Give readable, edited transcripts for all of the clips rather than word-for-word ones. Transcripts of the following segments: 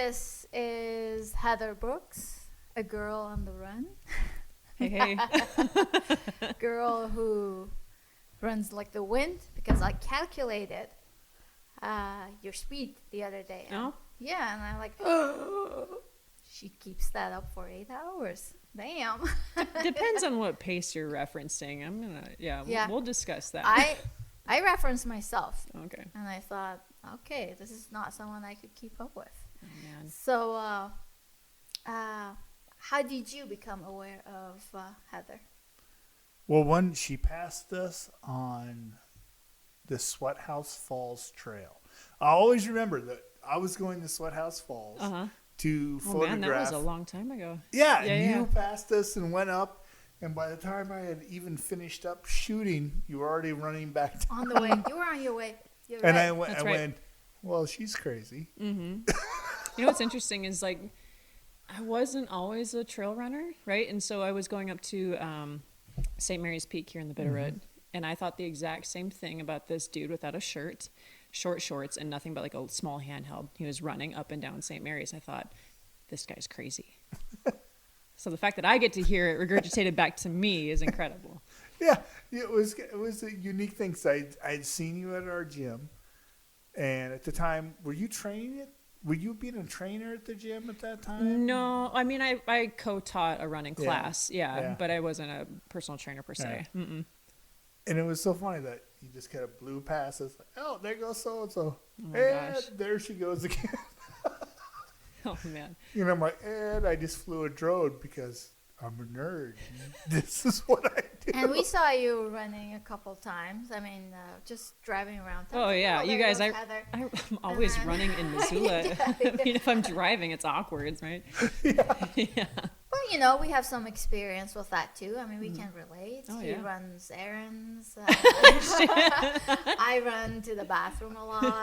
This is Heather Brooks, a girl on the run. Hey. Girl who runs like the wind, because I calculated your speed the other day. Oh? Yeah, and I'm like, she keeps that up for 8 hours. Damn. Depends on what pace you're referencing. We'll discuss that. I referenced myself. Okay. And I thought, okay, this is not someone I could keep up with. Oh, man. So, how did you become aware of Heather? Well, she passed us on the Sweat House Falls Trail. I always remember that I was going to Sweat House Falls to photograph. Man, that was a long time ago. Yeah, you passed us and went up, and by the time I had even finished up shooting, you were already running back down. On the way. You were on your way. You're and right. I went, well, she's crazy. Mm-hmm. You know what's interesting is, like, I wasn't always a trail runner, right? And so I was going up to St. Mary's Peak here in the Bitterroot, and I thought the exact same thing about this dude without a shirt, short shorts, and nothing but like a small handheld. He was running up and down St. Mary's. I thought, this guy's crazy. So the fact that I get to hear it regurgitated back to me is incredible. Yeah, it was a unique thing. So I'd seen you at our gym, and at the time, were you training it? Were you being a trainer at the gym at that time? No, I mean, I co-taught a running class, but I wasn't a personal trainer per se. Yeah. And it was so funny that you just kind of blew past us. Like, oh, there goes so-and-so. Oh, and gosh. there she goes again. Oh, man. You know, I'm like, and I just flew a drone because I'm a nerd. This is what I do. And we saw you running a couple times. I mean, just driving around. Oh, yeah. You guys, I'm always then, running in Missoula. I mean, if I'm driving, it's awkward, right? Yeah. Well, you know, we have some experience with that, too. I mean, we can relate. Oh, He yeah. runs errands. I run to the bathroom a lot.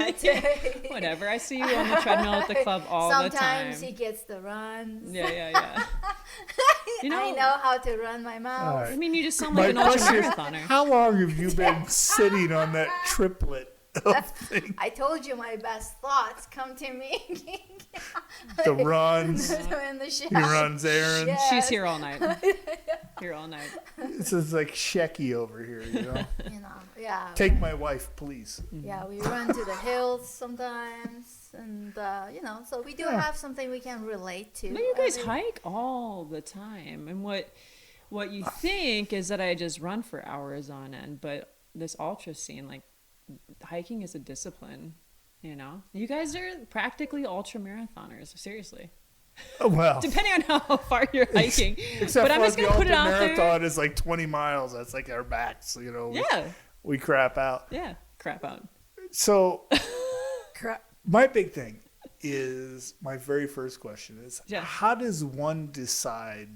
Whatever. I see you on the treadmill at the club all the time. Sometimes he gets the runs. Yeah. You know, I know how to run my mouth. Right. I mean, you just sound like an ultramarathoner. How long have you been sitting on that triplet of things? I told you my best thoughts come to me. The runs. In the He shower. runs errands. Yes. She's here all night. Here all night. This is like Shecky over here, you know. You know, yeah. Take my wife, please. Yeah, we run to the hills sometimes, and you know, so we do have something we can relate to. But you guys hike all the time, and what you think is that I just run for hours on end, but this ultra scene, like, hiking is a discipline. You know, you guys are practically ultra marathoners. Seriously. Oh, well, Depending on how far you're hiking. except but I'm for just the gonna put it out marathon there. is like 20 miles. That's like our backs, you know. Yeah. We crap out. Yeah. Crap out. So Crap. my big thing is, my very first question is, Yeah. how does one decide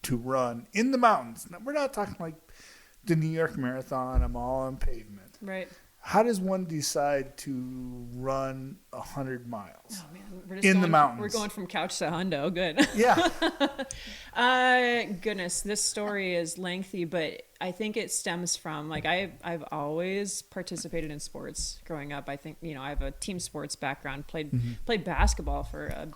to run in the mountains? Now, we're not talking like the New York Marathon. I'm all on pavement. Right. How does one decide to run 100 miles? Oh, man. We're just In the going, mountains. We're going from couch to hundo. Good. Yeah. Goodness, this story is lengthy, but I think it stems from, like, I've always participated in sports growing up. I think, you know, I have a team sports background, played basketball for a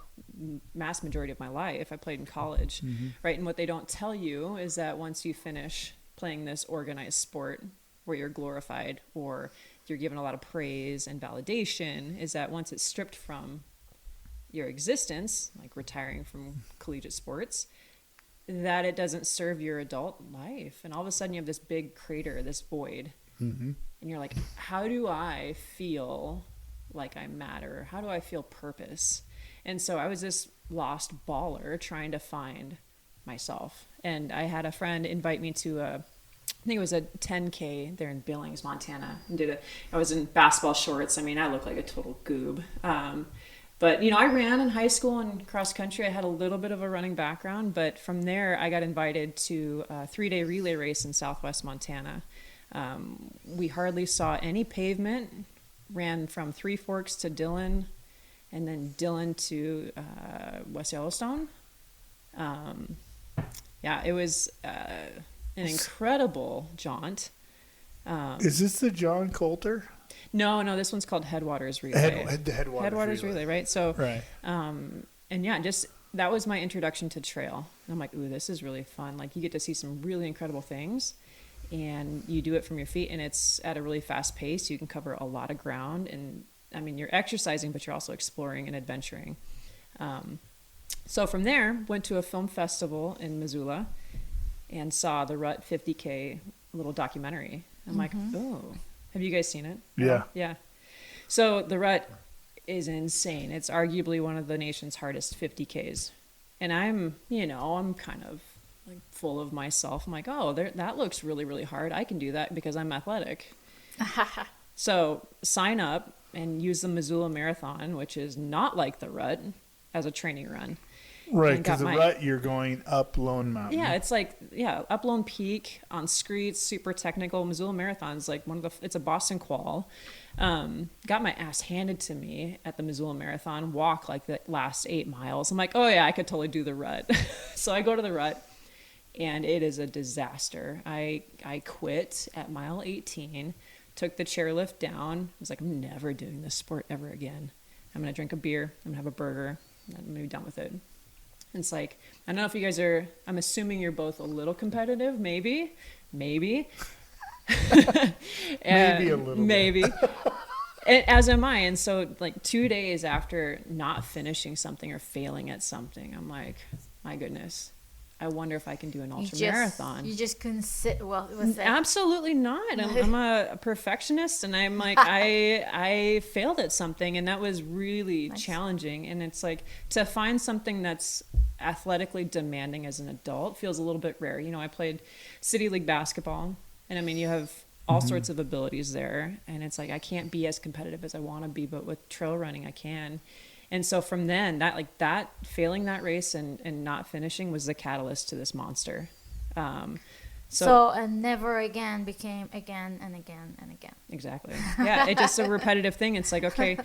mass majority of my life. I played in college, right? And what they don't tell you is that once you finish playing this organized sport where you're glorified or you're given a lot of praise and validation, is that once it's stripped from your existence, like retiring from collegiate sports, that it doesn't serve your adult life. And all of a sudden you have this big crater, this void. And you're like, how do I feel like I matter? How do I feel purpose? And so I was this lost baller trying to find myself. And I had a friend invite me to I think it was a 10K there in Billings, Montana. And I was in basketball shorts. I mean, I look like a total goob. But, you know, I ran in high school and cross country. I had a little bit of a running background. But from there, I got invited to a 3-day relay race in Southwest Montana. We hardly saw any pavement. Ran from Three Forks to Dillon, and then Dillon to West Yellowstone. It was an incredible jaunt. Is this the John Coulter? No, this one's called Headwaters Relay. Headwaters Relay, right? So, Right. and yeah, just that was my introduction to trail. And I'm like, ooh, this is really fun. Like, you get to see some really incredible things, and you do it from your feet, and it's at a really fast pace. You can cover a lot of ground, and I mean, you're exercising, but you're also exploring and adventuring. So from there, went to a film festival in Missoula and saw the Rut 50K little documentary. I'm like, oh, have you guys seen it? Yeah. Yeah. So the Rut is insane. It's arguably one of the nation's hardest 50Ks. And I'm kind of like full of myself. I'm like, oh, that looks really, really hard. I can do that because I'm athletic. So sign up and use the Missoula Marathon, which is not like the Rut, as a training run. Right, because the Rut, you're going up Lone Mountain. Yeah, it's like, up Lone Peak on streets, super technical. Missoula Marathon's like it's a Boston qual. Got my ass handed to me at the Missoula Marathon, walk like the last 8 miles. I'm like, oh yeah, I could totally do the Rut. So I go to the Rut, and it is a disaster. I quit at mile 18, took the chairlift down. I was like, I'm never doing this sport ever again. I'm going to drink a beer. I'm going to have a burger. And I'm going to be done with it. It's like, I don't know if you guys are, I'm assuming you're both a little competitive, maybe. Maybe a little maybe. As am I. And so like 2 days after not finishing something or failing at something, I'm like, my goodness, I wonder if I can do an ultra marathon. You just couldn't sit well with it. Absolutely not. I'm a perfectionist, and I'm like, I failed at something, and that was really challenging. And it's like, to find something that's athletically demanding as an adult feels a little bit rare. You know, I played City League basketball, and I mean, you have all sorts of abilities there, and it's like, I can't be as competitive as I want to be, but with trail running I can. And so from then, that failing that race and not finishing was the catalyst to this monster. And never again became again and again and again. Exactly. Yeah, it's just a repetitive thing. It's like, okay,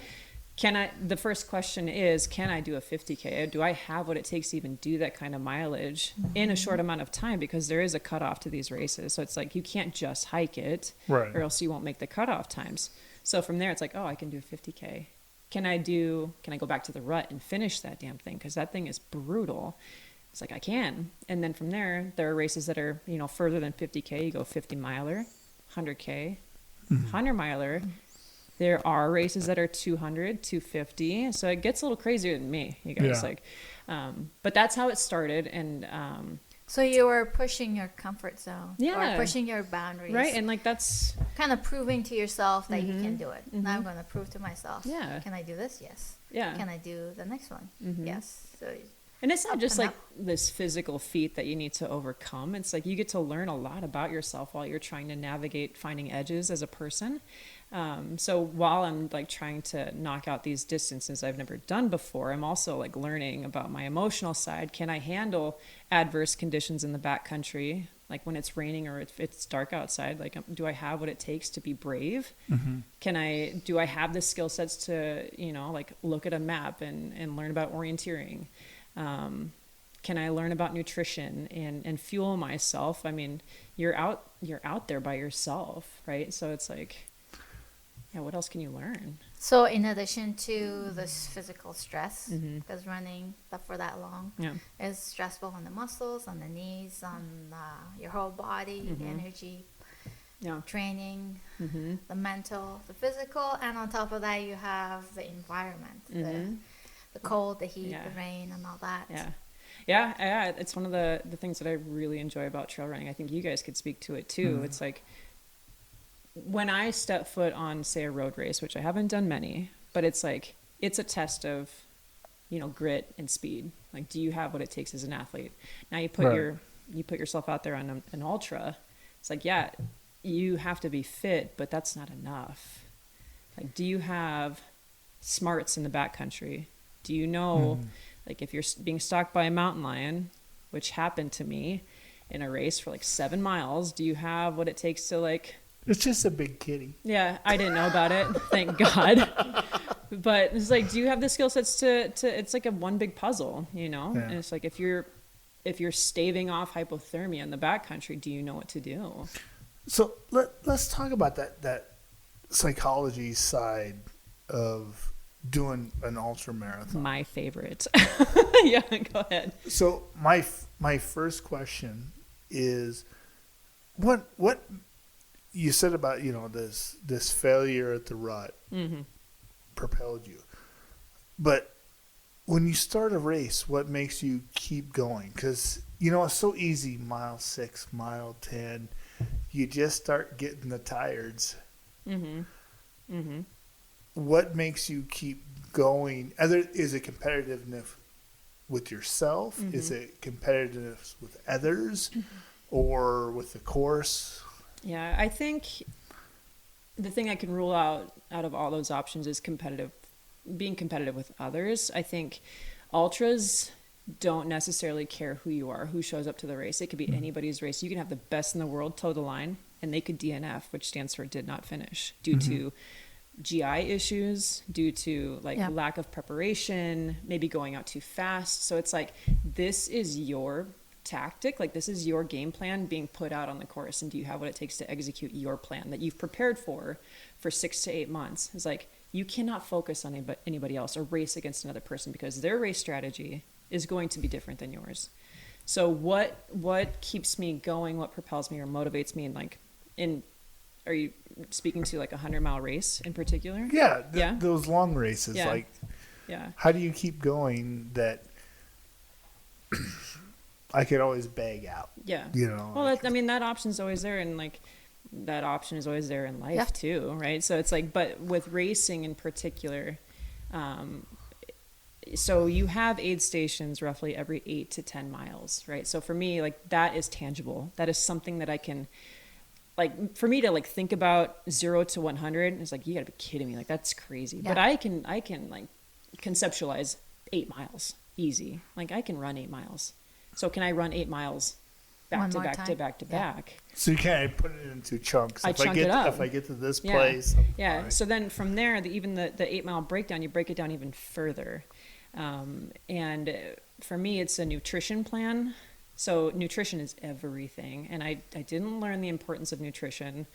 the first question is, can I do a 50K? Do I have what it takes to even do that kind of mileage in a short amount of time? Because there is a cutoff to these races. So it's like, you can't just hike it, right, or else you won't make the cutoff times. So from there, it's like, oh, I can do a 50K. Can I go back to the Rut and finish that damn thing? Because that thing is brutal. It's like, I can. And then from there are races that are, further than 50K. You go 50 miler, 100K, 100 miler. There are races that are 200, 250. So it gets a little crazier than me, you guys. But that's how it started. And so you were pushing your comfort zone, or pushing your boundaries, right? And like, that's kind of proving to yourself that you can do it. Now I'm going to prove to myself. Yeah. Can I do this? Yes. Yeah. Can I do the next one? Yes. So. And it's not just like this physical feat that you need to overcome. It's like, you get to learn a lot about yourself while you're trying to navigate finding edges as a person. So while I'm like trying to knock out these distances I've never done before, I'm also like learning about my emotional side. Can I handle adverse conditions in the backcountry? Like when it's raining or if it's dark outside, like, do I have what it takes to be brave? Do I have the skill sets to, like look at a map and learn about orienteering? Can I learn about nutrition and fuel myself? I mean, you're out there by yourself, right? So it's like, yeah, what else can you learn? So in addition to this physical stress, because running for that long is stressful on the muscles, on the knees, on your whole body, the energy, training, the mental, the physical, and on top of that you have the environment, the cold, the heat, the rain, and all that. Yeah, it's one of the things that I really enjoy about trail running. I think you guys could speak to it too. It's like, when I step foot on, say, a road race, which I haven't done many, but it's like, it's a test of, grit and speed. Like, do you have what it takes as an athlete? Now you put yourself out there on an ultra. It's like, yeah, you have to be fit, but that's not enough. Like, do you have smarts in the backcountry? Do you know, like, if you're being stalked by a mountain lion, which happened to me in a race for like 7 miles, do you have what it takes to like... It's just a big kitty. Yeah, I didn't know about it. Thank God. But it's like, do you have the skill sets to it's like a one big puzzle, Yeah. And it's like, if you're staving off hypothermia in the backcountry, do you know what to do? So let's talk about that psychology side of doing an ultra marathon. My favorite. Yeah, go ahead. So my first question is, what you said about this failure at the rut propelled you, but when you start a race, what makes you keep going? Because it's so easy. Mile 6, mile 10, you just start getting the tired's. What makes you keep going? Is it competitiveness with yourself? Is it competitiveness with others, or with the course? Yeah, I think the thing I can rule out of all those options is being competitive with others. I think ultras don't necessarily care who you are, who shows up to the race. It could be anybody's race. You can have the best in the world toe the line, and they could DNF, which stands for did not finish, due to GI issues, due to lack of preparation, maybe going out too fast. So it's like, this is your tactic, this is your game plan being put out on the course, and do you have what it takes to execute your plan that you've prepared for 6 to 8 months? It's like, you cannot focus on anybody else or race against another person, because their race strategy is going to be different than yours. So what keeps me going, what propels me or motivates me, and are you speaking to a 100-mile race in particular? Yeah, those long races. Yeah. How do you keep going that I could always bag out? Yeah. Well, that option's always there, and that option is always there in life too, right? So it's but with racing in particular, so you have aid stations roughly every 8 to 10 miles, right? So for me, that is tangible. That is something that I can, for me to think about 0 to 100, it's you gotta be kidding me. That's crazy. Yeah. But I can conceptualize 8 miles easy. I can run 8 miles. So can I run 8 miles back to back to back to back? So you can't put it into chunks. If I get to this place. Yeah. Right. So then from there, even the 8-mile breakdown, you break it down even further. And for me, it's a nutrition plan. So nutrition is everything. And I didn't learn the importance of nutrition.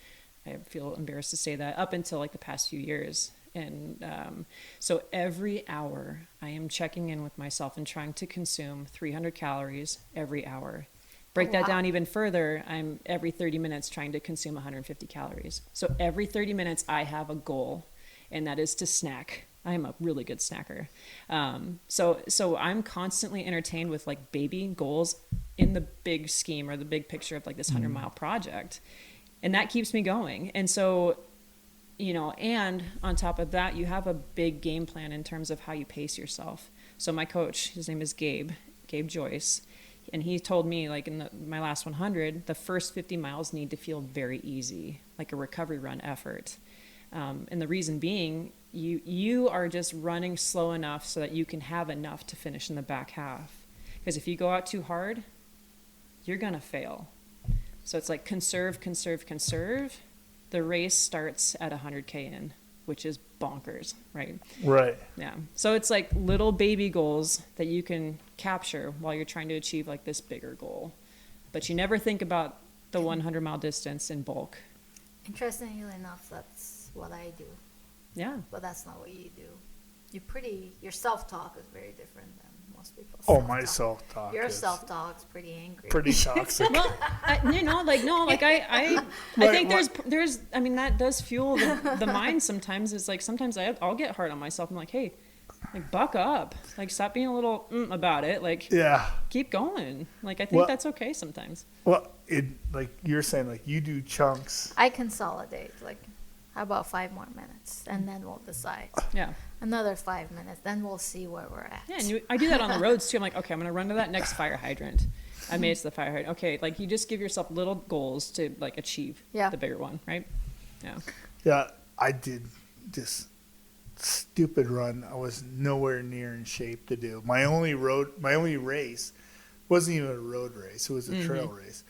I feel embarrassed to say that, up until the past few years. And so every hour I am checking in with myself and trying to consume 300 calories every hour. Break that down even further. I'm every 30 minutes trying to consume 150 calories. So every 30 minutes I have a goal, and that is to snack. I'm a really good snacker. So I'm constantly entertained with baby goals in the big scheme or the big picture of this 100-mile project. And that keeps me going. And so, and on top of that, you have a big game plan in terms of how you pace yourself. So my coach, his name is Gabe Joyce, and he told me in my last 100, the first 50 miles need to feel very easy, like a recovery run effort. And the reason being, you are just running slow enough so that you can have enough to finish in the back half. Because if you go out too hard, you're going to fail. So it's conserve. The race starts at 100K in, which is bonkers, right? Right. Yeah. So it's little baby goals that you can capture while you're trying to achieve this bigger goal. But you never think about the 100-mile distance in bulk. Interestingly enough, that's what I do. Yeah. But that's not what you do. Your self-talk is very different than most people's self-talk. My self-talk. Your self-talk's pretty angry. Pretty toxic. Well, I think there's, that does fuel the mind sometimes. It's sometimes I'll get hard on myself. I'm hey, buck up. Stop being a little about it. Keep going. I think that's okay sometimes. Well, you're saying, you do chunks. I consolidate. How about 5 more minutes, and then we'll decide. Yeah. Another 5 minutes, then we'll see where we're at. Yeah, and I do that on the roads too. I'm okay, I'm going to run to that next fire hydrant. I made it to the fire hydrant. Okay, you just give yourself little goals to achieve the bigger one, right? Yeah. Yeah, I did this stupid run. I was nowhere near in shape to do. My only race wasn't even a road race. It was a trail race.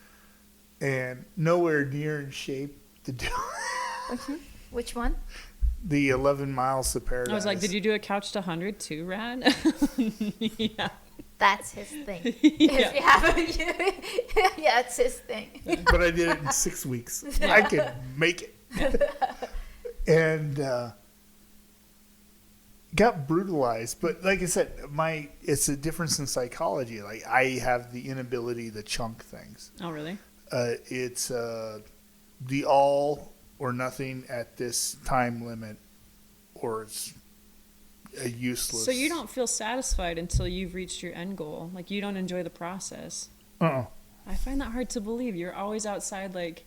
And nowhere near in shape to do. Which one? The 11 miles to paradise. I was did you do a couch to 100 too, Rad? Yeah. That's his thing. If you haven't, yeah, it's his thing. But I did it in 6 weeks. Yeah. I could make it. and got brutalized. But like I said, it's a difference in psychology. Like I have the inability to chunk things. Oh, really? It's the all or nothing at this time limit, or it's a useless. So you don't feel satisfied until you've reached your end goal. Like you don't enjoy the process. I find that hard to believe. You're always outside, like,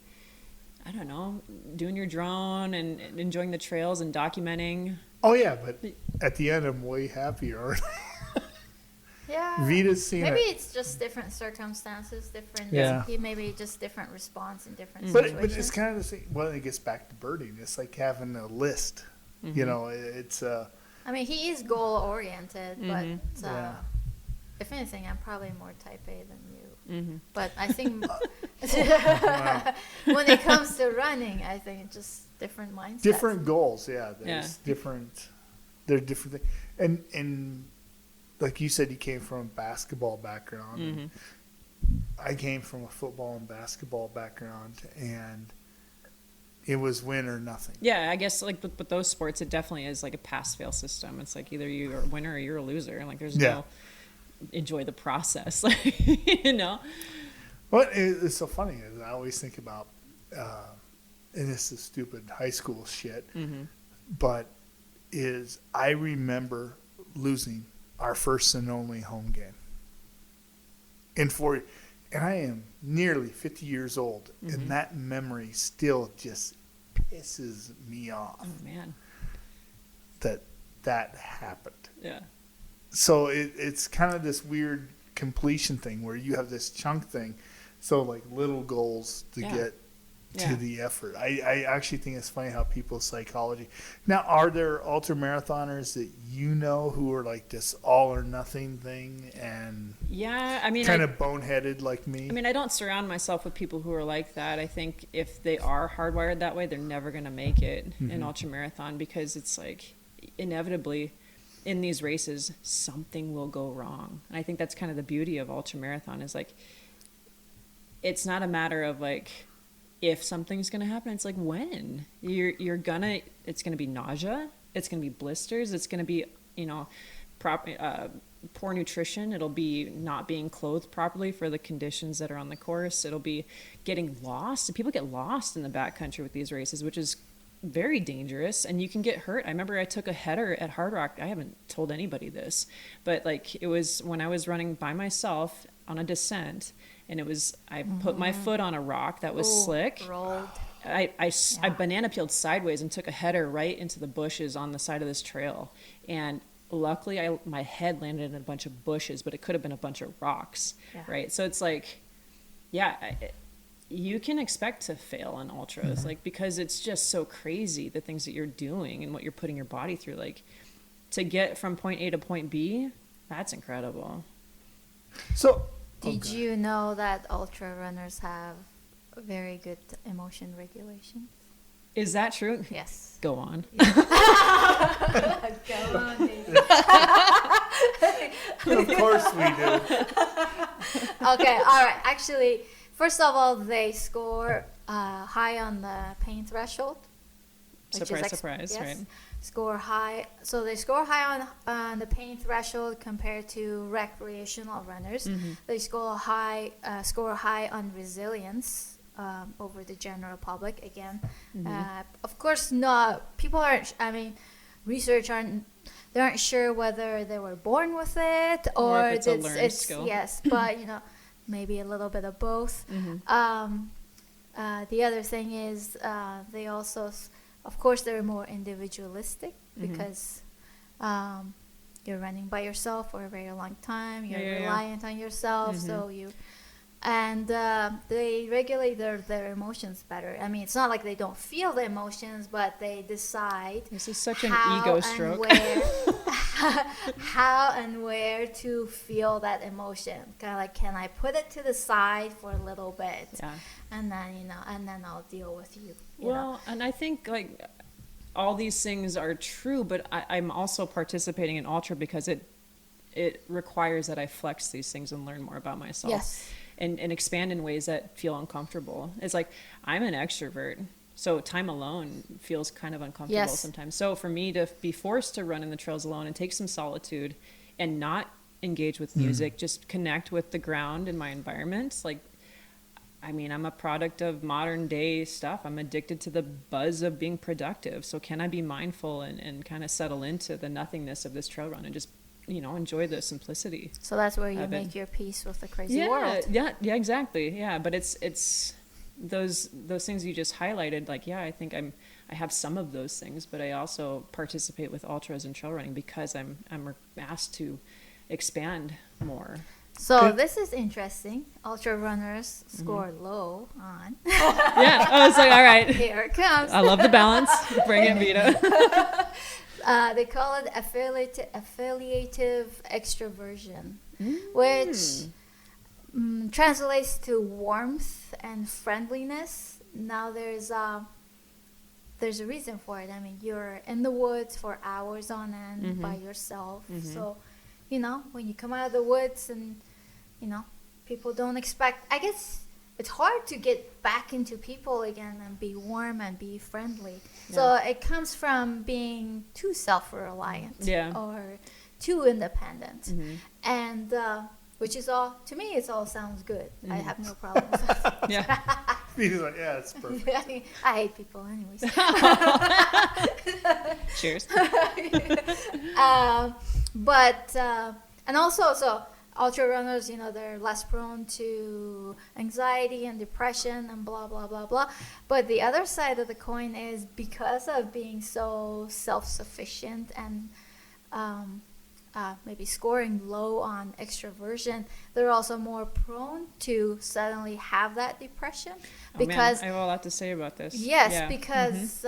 I don't know, doing your drone and enjoying the trails and documenting. Oh yeah, but at the end I'm way happier. Yeah. Vita's seen maybe it. It's just different circumstances, different. Yeah. Maybe just different response in different But situations. it's kind of the same. Well, it gets back to birding. It's like having a list. You know, it's. I mean, he is goal oriented, but Yeah. if anything, I'm probably more type A than you. But I think when it comes to running, I think it's just different mindsets. Different goals, yeah. There's different. They're different things, and like you said, you came from a basketball background. And I came from a football and basketball background, and it was win or nothing. Yeah, I guess like with those sports, it definitely is like a pass-fail system. It's like either you're a winner or you're a loser. Like there's no enjoy the process, like, you know. What is so funny is I always think about, and this is stupid high school shit, but I remember losing our first and only home game. And I am nearly 50 years old, and that memory still just pisses me off. Oh man, that happened. Yeah. So it's kind of this weird completion thing where you have this chunk thing, so like little goals to get to the effort. I actually think it's funny how people's psychology. Now, are there ultramarathoners that you know who are like this all or nothing thing and I mean, kind of boneheaded like me? I mean, I don't surround myself with people who are like that. I think if they are hardwired that way, they're never going to make it in ultramarathon, because it's like inevitably in these races something will go wrong. And I think that's kind of the beauty of ultramarathon, is like it's not a matter of like if something's going to happen, it's like when. It's going to be nausea, it's going to be blisters, it's going to be, you know, poor nutrition, it'll be not being clothed properly for the conditions that are on the course, it'll be getting lost. People get lost in the backcountry with these races, which is very dangerous, and you can get hurt. I remember I took a header at Hard Rock. I haven't told anybody this, but like it was when I was running by myself on a descent, and I put my foot on a rock that was slick. Rolled. I banana peeled sideways and took a header right into the bushes on the side of this trail, and luckily my head landed in a bunch of bushes, but it could have been a bunch of rocks, right? So it's like, you can expect to fail in ultras, like, because it's just so crazy, the things that you're doing and what you're putting your body through. Like, to get from point A to point B, that's incredible. So, did you know that ultra runners have very good emotion regulation? Is that true? Yes. Go on. Go on, baby. of course we do. Okay, all right. Actually, first of all, they score high on the pain threshold. Surprise, right? Score high. So they score high on the pain threshold compared to recreational runners. They score high on resilience over the general public. Again, of course, people aren't. I mean, they aren't sure whether they were born with it or if it's a learned skill. Yes, but maybe a little bit of both. The other thing is they also, of course, they're more individualistic because you're running by yourself for a very long time. You're reliant on yourself, so they regulate their emotions better. I mean, it's not like they don't feel the emotions, but they decide. This is such an ego stroke. How and where to feel that emotion. Kind of like, can I put it to the side for a little bit, and then I'll deal with you. And I think like all these things are true, but I'm also participating in ultra because it requires that I flex these things and learn more about myself. Yes. And expand in ways that feel uncomfortable. It's like, I'm an extrovert. So time alone feels kind of uncomfortable sometimes. So for me to be forced to run in the trails alone and take some solitude and not engage with music, just connect with the ground and my environment. Like, I mean, I'm a product of modern day stuff. I'm addicted to the buzz of being productive. So can I be mindful and kind of settle into the nothingness of this trail run and just, you know, enjoy the simplicity? So that's where you make your peace with the crazy world. Yeah, exactly. Yeah, but it's those things you just highlighted. Like, yeah, I think I have some of those things, but I also participate with ultras and trail running because I'm asked to expand more. So this is interesting. Ultra runners score low on. Yeah, I was like, all right. Here it comes. I love the balance. Bring it, Vita. They call it affiliative extroversion, which translates to warmth and friendliness. Now there's a reason for it. I mean, you're in the woods for hours on end by yourself. So, you know, when you come out of the woods and, you know, people don't expect, I guess it's hard to get back into people again and be warm and be friendly. Yeah. So it comes from being too self-reliant or too independent. And, which is all, to me, it all sounds good. I have no problem with that. He's like, yeah, it's perfect. I hate people anyways. Cheers. And also, so ultra runners, you know, they're less prone to anxiety and depression and blah, blah, blah, blah. But the other side of the coin is because of being so self-sufficient and maybe scoring low on extroversion, they're also more prone to suddenly have that depression. Because I have a lot to say about this. Yes, because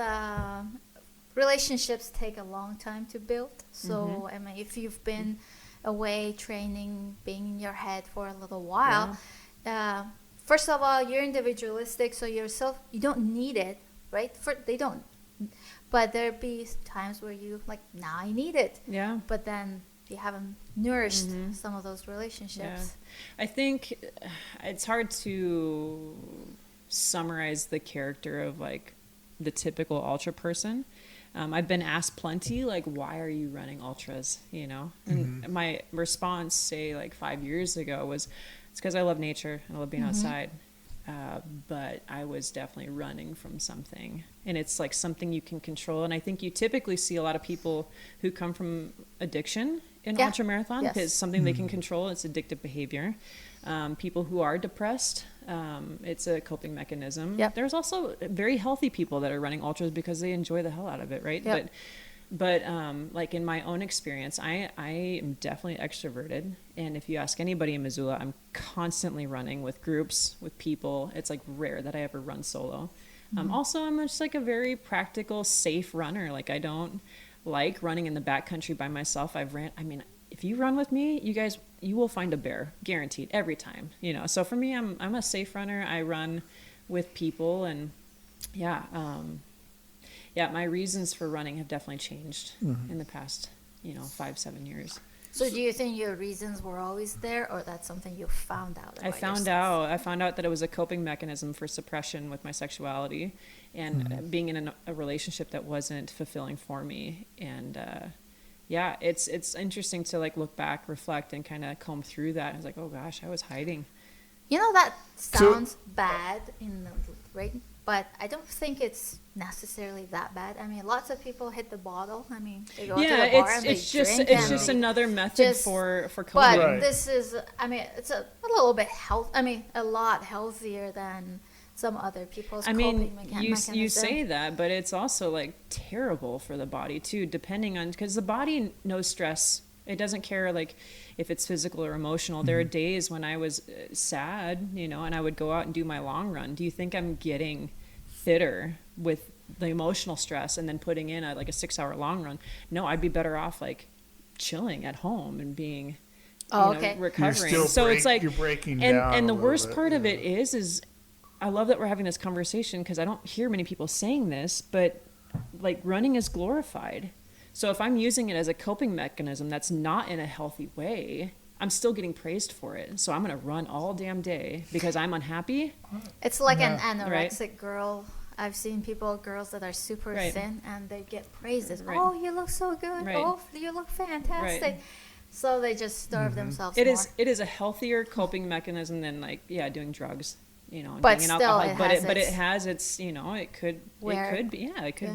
relationships take a long time to build. So, I mean, if you've been away training, being in your head for a little while, first of all, you're individualistic, so you don't need it, right? They don't. But there be times where you like, now I need it. Yeah. But then you haven't nourished some of those relationships. I think it's hard to summarize the character of like the typical ultra person. I've been asked plenty, like, why are you running ultras, you know? And my response, say, like 5 years ago was, it's because I love nature and I love being outside. But I was definitely running from something. And it's like something you can control. And I think you typically see a lot of people who come from addiction in ultramarathon because something they can control. It's addictive behavior. People who are depressed, it's a coping mechanism. There's also very healthy people that are running ultras because they enjoy the hell out of it, right? But like in my own experience, I am definitely extroverted. And if you ask anybody in Missoula, I'm constantly running with groups, with people. It's like rare that I ever run solo. Also, I'm just like a very practical, safe runner. Like I don't like running in the backcountry by myself. If you run with me, you will find a bear, guaranteed, every time, you know? So for me, I'm a safe runner. I run with people and my reasons for running have definitely changed in the past, 5-7 years. So do you think your reasons were always there, or that's something you found out about I found out that it was a coping mechanism for suppression with my sexuality and being in a relationship that wasn't fulfilling for me. And it's interesting to like look back, reflect, and kind of comb through that. I was like, oh gosh, I was hiding. You know, that sounds bad right? But I don't think it's necessarily that bad. I mean, lots of people hit the bottle. I mean, they go to the bar and it's they drink. It's just another method for coping. But this is, I mean, it's a little bit a lot healthier than some other people's coping mechanism. You say that, but it's also like terrible for the body too, depending on, because the body knows stress. It doesn't care like if it's physical or emotional. There are days when I was sad, and I would go out and do my long run. Do you think I'm getting fitter with the emotional stress and then putting in a 6-hour long run? No, I'd be better off like chilling at home and being recovering. It's like you're breaking down. And the worst part of it is I love that we're having this conversation because I don't hear many people saying this, but like running is glorified. So if I'm using it as a coping mechanism that's not in a healthy way, I'm still getting praised for it. So I'm going to run all damn day because I'm unhappy. It's like an anorexic girl I've seen girls that are super Right. thin, and they get praises. Right. Oh, you look so good. Right. Oh, you look fantastic. Right. So they just starve themselves It more. is a healthier coping mechanism than like doing drugs, and But being an still, alcoholic. it it has has its it could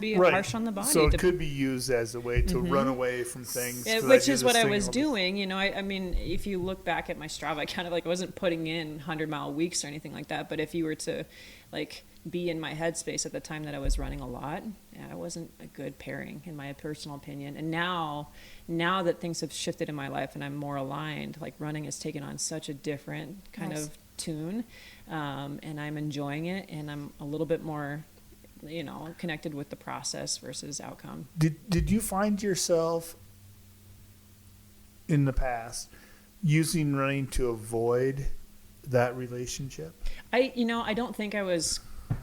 be Right. harsh on the body. So it could be used as a way to run away from things. Yeah, 'cause which do is what this I thing was all the- doing. I mean, if you look back at my Strava, I kind of I wasn't putting in 100-mile weeks or anything like that. But if you were to be in my headspace at the time that I was running a lot, it wasn't a good pairing in my personal opinion. And now that things have shifted in my life and I'm more aligned, running has taken on such a different kind of tune, and I'm enjoying it, and I'm a little bit more connected with the process versus outcome. Did you find yourself in the past using running to avoid that relationship? I don't think I was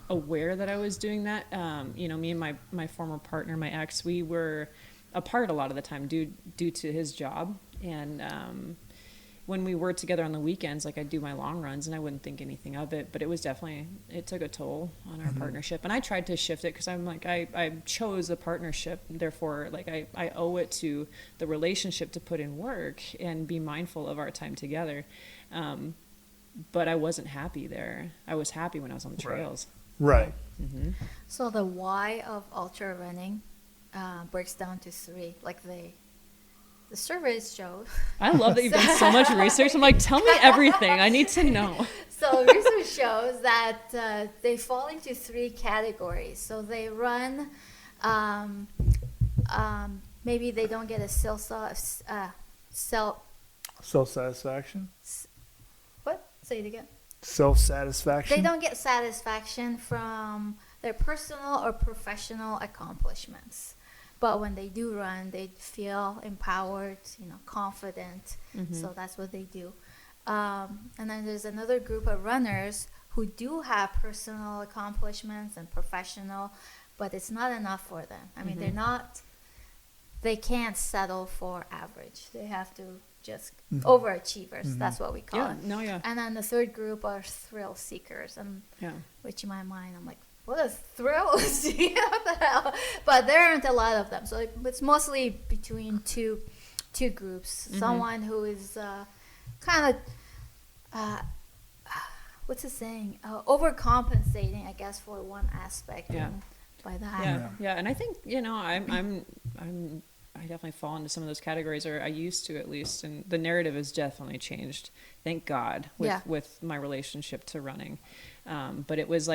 aware that I was doing that. Me and my former partner, my ex, we were apart a lot of the time due to his job. And when we were together on the weekends, I'd do my long runs and I wouldn't think anything of it, but it was definitely, it took a toll on our partnership. And I tried to shift it because I'm I chose a partnership. Therefore, I owe it to the relationship to put in work and be mindful of our time together. But I wasn't happy there. I was happy when I was on the trails. Right. Mm-hmm. So the why of ultra running breaks down to 3. The surveys show. I love that you've done so much research. I'm tell me everything. I need to know. So research shows that they fall into 3 categories. So they run, maybe they don't get a Self-satisfaction? what? Say it again. Self-satisfaction? They don't get satisfaction from their personal or professional accomplishments. But when they do run, they feel empowered, confident. Mm-hmm. So that's what they do. And then there's another group of runners who do have personal accomplishments and professional, but it's not enough for them. I mean, they can't settle for average. They have to just overachievers. That's what we call it. And then the third group are thrill seekers, and which in my mind, I'm what a thrill! What the hell? But there aren't a lot of them, so it's mostly between two groups. Someone who is kind of what's the saying? Overcompensating, I guess, for one aspect. And by that, and I think I definitely fall into some of those categories, or I used to at least, and the narrative has definitely changed. Thank God with my relationship to running, but it was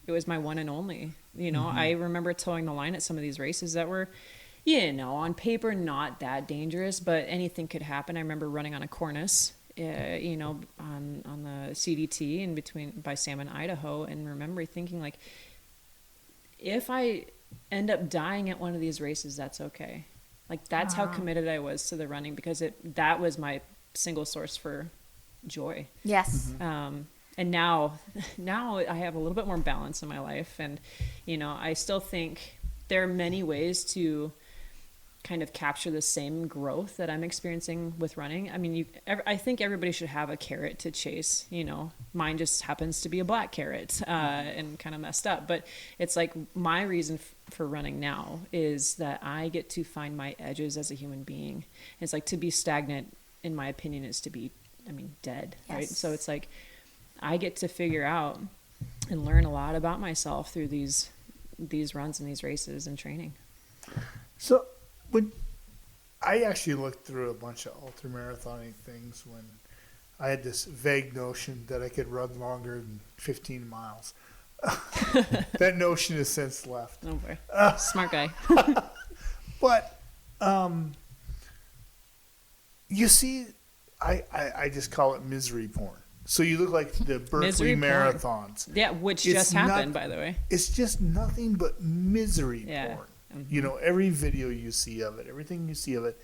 it was my one and only. I remember towing the line at some of these races that were, on paper not that dangerous, but anything could happen. I remember running on a cornice, on the CDT in between by Salmon, Idaho, and remember thinking if I end up dying at one of these races, that's okay. That's how committed I was to the running, because that was my single source for joy. Yes. And now I have a little bit more balance in my life. And, I still think there are many ways to kind of capture the same growth that I'm experiencing with running. I mean, I think everybody should have a carrot to chase, mine just happens to be a black carrot, and kind of messed up. But it's my reason for running now is that I get to find my edges as a human being. It's to be stagnant, in my opinion, is to be, dead. Yes. Right. So it's I get to figure out and learn a lot about myself through these runs and these races and training. So when I actually looked through a bunch of ultramarathoning things when I had this vague notion that I could run longer than 15 miles. That notion has since left. Oh boy. Smart guy. But you see, I just call it misery porn. So you look like the Berkeley marathons. Yeah, which just happened, by the way. It's just nothing but misery porn. Mm-hmm. Every video you see of it, everything you see of it,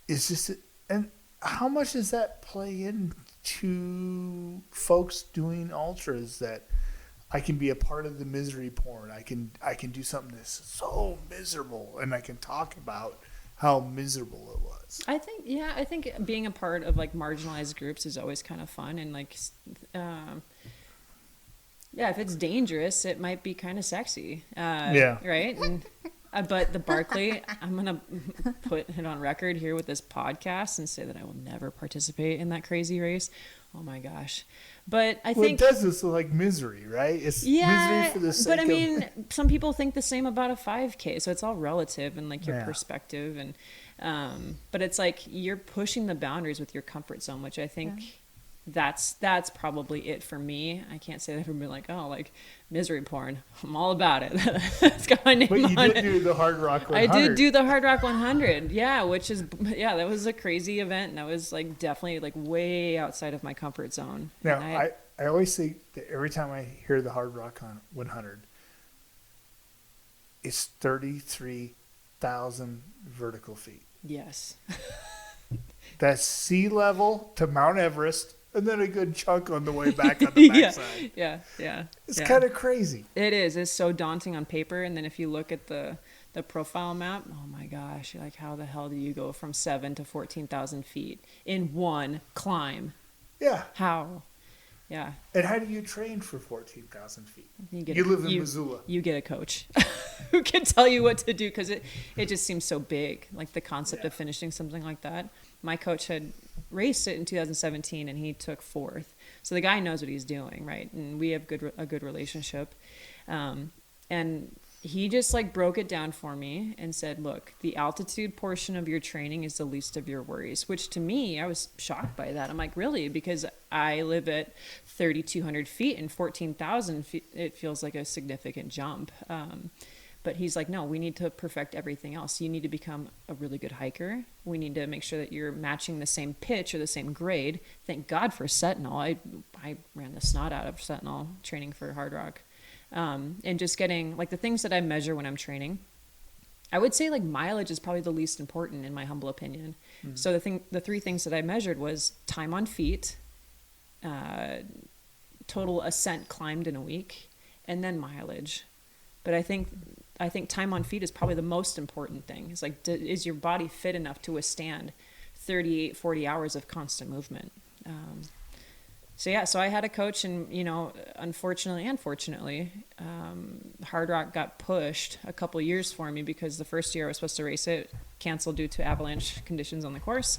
is just. And how much does that play into folks doing ultras? That I can be a part of the misery porn. I can do something that's so miserable, and I can talk about how miserable it was. I think being a part of marginalized groups is always kind of fun, and Yeah, if it's dangerous, it might be kind of sexy. Yeah. Right? And, but the Barkley, I'm going to put it on record here with this podcast and say that I will never participate in that crazy race. Oh my gosh. But I think it does this like misery, right? It's misery for the sake but I mean, some people think the same about a 5K, so it's all relative and like your perspective. And but it's like you're pushing the boundaries with your comfort zone, which I think that's probably it for me. I can't say that everybody like, oh, like misery porn. I'm all about it. It's got my name on it. But you did do the Hard Rock 100. I did do the Hard Rock 100. Yeah, which is that was a crazy event, and that was like definitely like way outside of my comfort zone. Now, I always say that every time I hear the Hard Rock 100, it's 33,000 vertical feet. Yes. That's sea level to Mount Everest, and then a good chunk on the way back on the backside. Yeah. It's kind of crazy. It is. It's so daunting on paper, and then if you look at the profile map, oh my gosh, you're like, how the hell do you go from 7 to 14,000 feet in one climb? Yeah. How? Yeah. And how do you train for 14,000 feet? You live in Missoula. You get a coach who can tell you what to do, because it just seems so big, like the concept of finishing something like that. My coach had raced it in 2017, and he took 4th. So the guy knows what he's doing, right? And we have a good relationship. And he just like broke it down for me and said, look, the altitude portion of your training is the least of your worries, which to me, I was shocked by that. I'm like, really? Because I live at 3,200 feet and 14,000 feet. It feels like a significant jump. But he's like, no, we need to perfect everything else. You need to become a really good hiker. We need to make sure that you're matching the same pitch or the same grade. Thank God for Sentinel. I ran the snot out of Sentinel training for Hard Rock. And just getting like the things that I measure when I'm training, I would say like mileage is probably the least important in my humble opinion. Mm-hmm. So the 3 things that I measured was time on feet, total ascent climbed in a week, and then mileage. But I think time on feet is probably the most important thing. It's like, is your body fit enough to withstand 38, 40 hours of constant movement? So I had a coach, and, unfortunately and fortunately, Hard Rock got pushed a couple years for me, because the first year I was supposed to race it, canceled due to avalanche conditions on the course.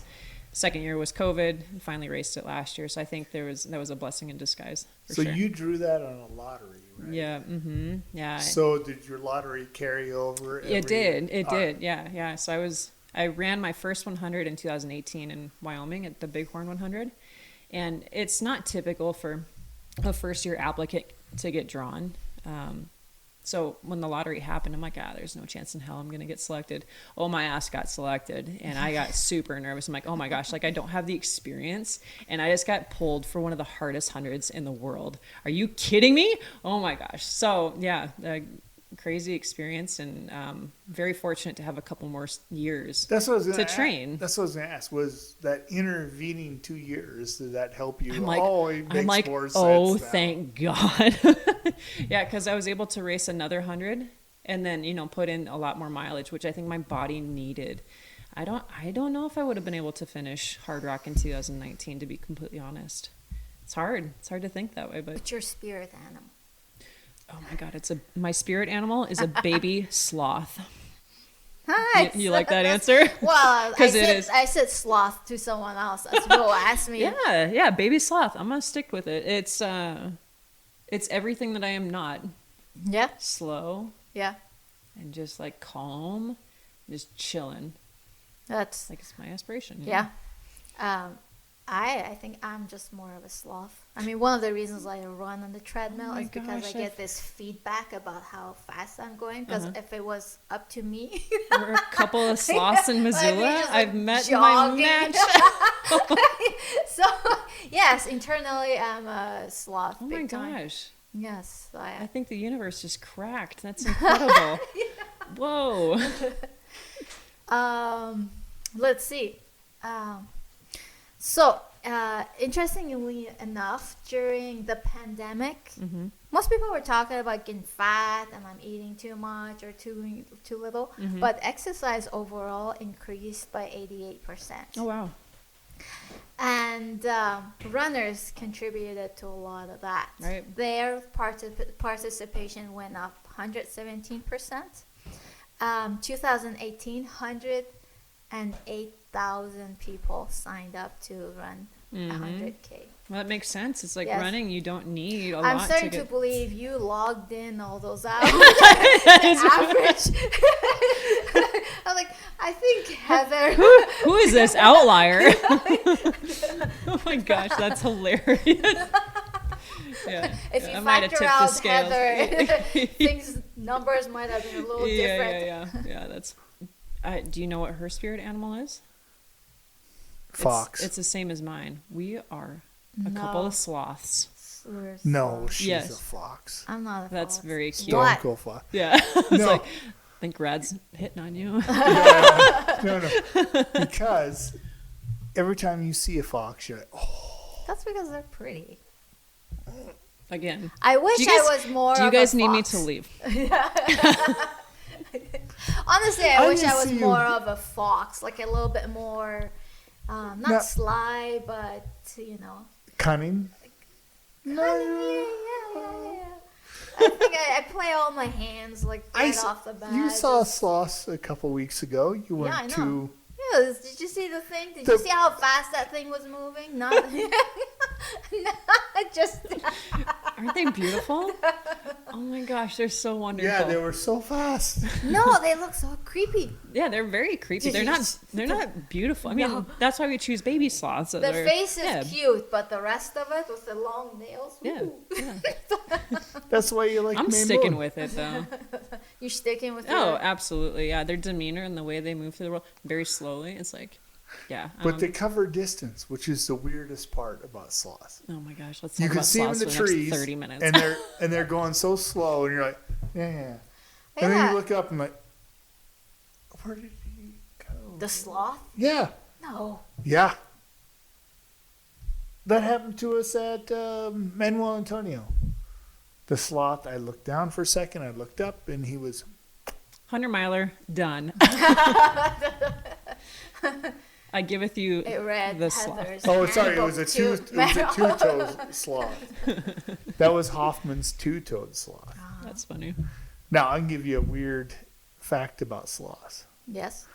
Second year was COVID. Finally raced it last year. So I think that was a blessing in disguise. So sure. You drew that on a lottery, right? Yeah. Mm-hmm. Yeah. So did your lottery carry over? It did. Yeah. So I ran my first 100 in 2018 in Wyoming at the Bighorn 100. And it's not typical for a first-year applicant to get drawn. So when the lottery happened, I'm like, there's no chance in hell I'm going to get selected. Oh, my ass got selected, and I got super nervous. I'm like, oh my gosh, like I don't have the experience, and I just got pulled for one of the hardest hundreds in the world. Are you kidding me? Oh my gosh. So yeah, crazy experience, and very fortunate to have a couple more years to train. That's what I was going to ask. Was that intervening 2 years, did that help you? I'm like, it makes more sense oh, now. Thank God. Yeah, because I was able to race another 100 and then, put in a lot more mileage, which I think my body needed. I don't know if I would have been able to finish Hard Rock in 2019, to be completely honest. It's hard. It's hard to think that way, but it's your spirit animal. Oh my God, my spirit animal is a baby sloth. Hi. You like that answer? Well, I said sloth to someone else. As people asked me. Yeah, baby sloth. I'm gonna stick with it. It's everything that I am not. Yeah. Slow. Yeah. And just like calm, just chilling. That's like it's my aspiration. Yeah. I think I'm just more of a sloth. I mean, one of the reasons I run on the treadmill is because I get this feedback about how fast I'm going. Because if it was up to me, we're a couple of sloths in Missoula. I've met jogging. My match. So yes, internally I'm a sloth. Oh my gosh. Yes, I think the universe just cracked. That's incredible. Whoa. Let's see. So, interestingly enough, during the pandemic, most people were talking about getting fat and I'm eating too much or too little, but exercise overall increased by 88%. Oh, wow. And And runners contributed to a lot of that. Right. Their participation went up 117%. 2018, 108,000 people signed up to run 100K. Well, that makes sense. It's like Yes. running, you don't need a lot I'm starting to to get... believe you logged in all those hours. Average. I'm like, I think Heather. Who is this outlier? Oh my gosh, that's hilarious. Yeah. If you I might have factor tipped the out scales. Heather, things numbers might have been a little different. Yeah, that's... do you know what her spirit animal is? Fox. It's the same as mine. We are a couple of sloths. No, she's Yes. a fox. I'm not a That's fox. very cute. Stone What? Cold Fox. Yeah. It's No. like, I think Rad's hitting on you. No. Because every time you see a fox, you're like, oh. That's because they're pretty. Again. I wish Do you guys- I was more. Do you of a guys need me fox. to leave? Honestly, I wish just I was see you- more of a fox, like a little bit more, not No. sly, but Cunning? No. Yeah. I think I play all my hands like right off the bat. You saw Just- sloths a couple weeks ago. You went I know. to. Yeah, did you see the thing? Did you see how fast that thing was moving? Not just. Aren't they beautiful? Oh my gosh, they're so wonderful. Yeah, they were so fast. No, they look so creepy. Yeah, they're very creepy. They're not beautiful. I mean, No. that's why we choose baby sloths. The face is cute, but the rest of it with the long nails. Yeah, ooh. yeah. That's why you like. I'm May sticking Moon. with it though. You're sticking with Oh, your... absolutely. Yeah, their demeanor and the way they move through the world very slowly. It's like, yeah. But they cover distance, which is the weirdest part about sloths. Oh my gosh, let's You talk can about see them in sloths the for the trees, next 30 minutes. and they're going so slow, and you're like, yeah. And then Yeah. you look up and like, where did he go? The sloth? Yeah, No. yeah. That happened to us at Manuel Antonio. The sloth. I looked down for a second. I looked up, and he was. 100 miler, done. I giveth you It read the sloth. Heather's Oh, sorry. It was a handbook two-toed sloth. That was Hoffman's two-toed sloth. That's funny. Now I can give you a weird fact about sloths. Yes.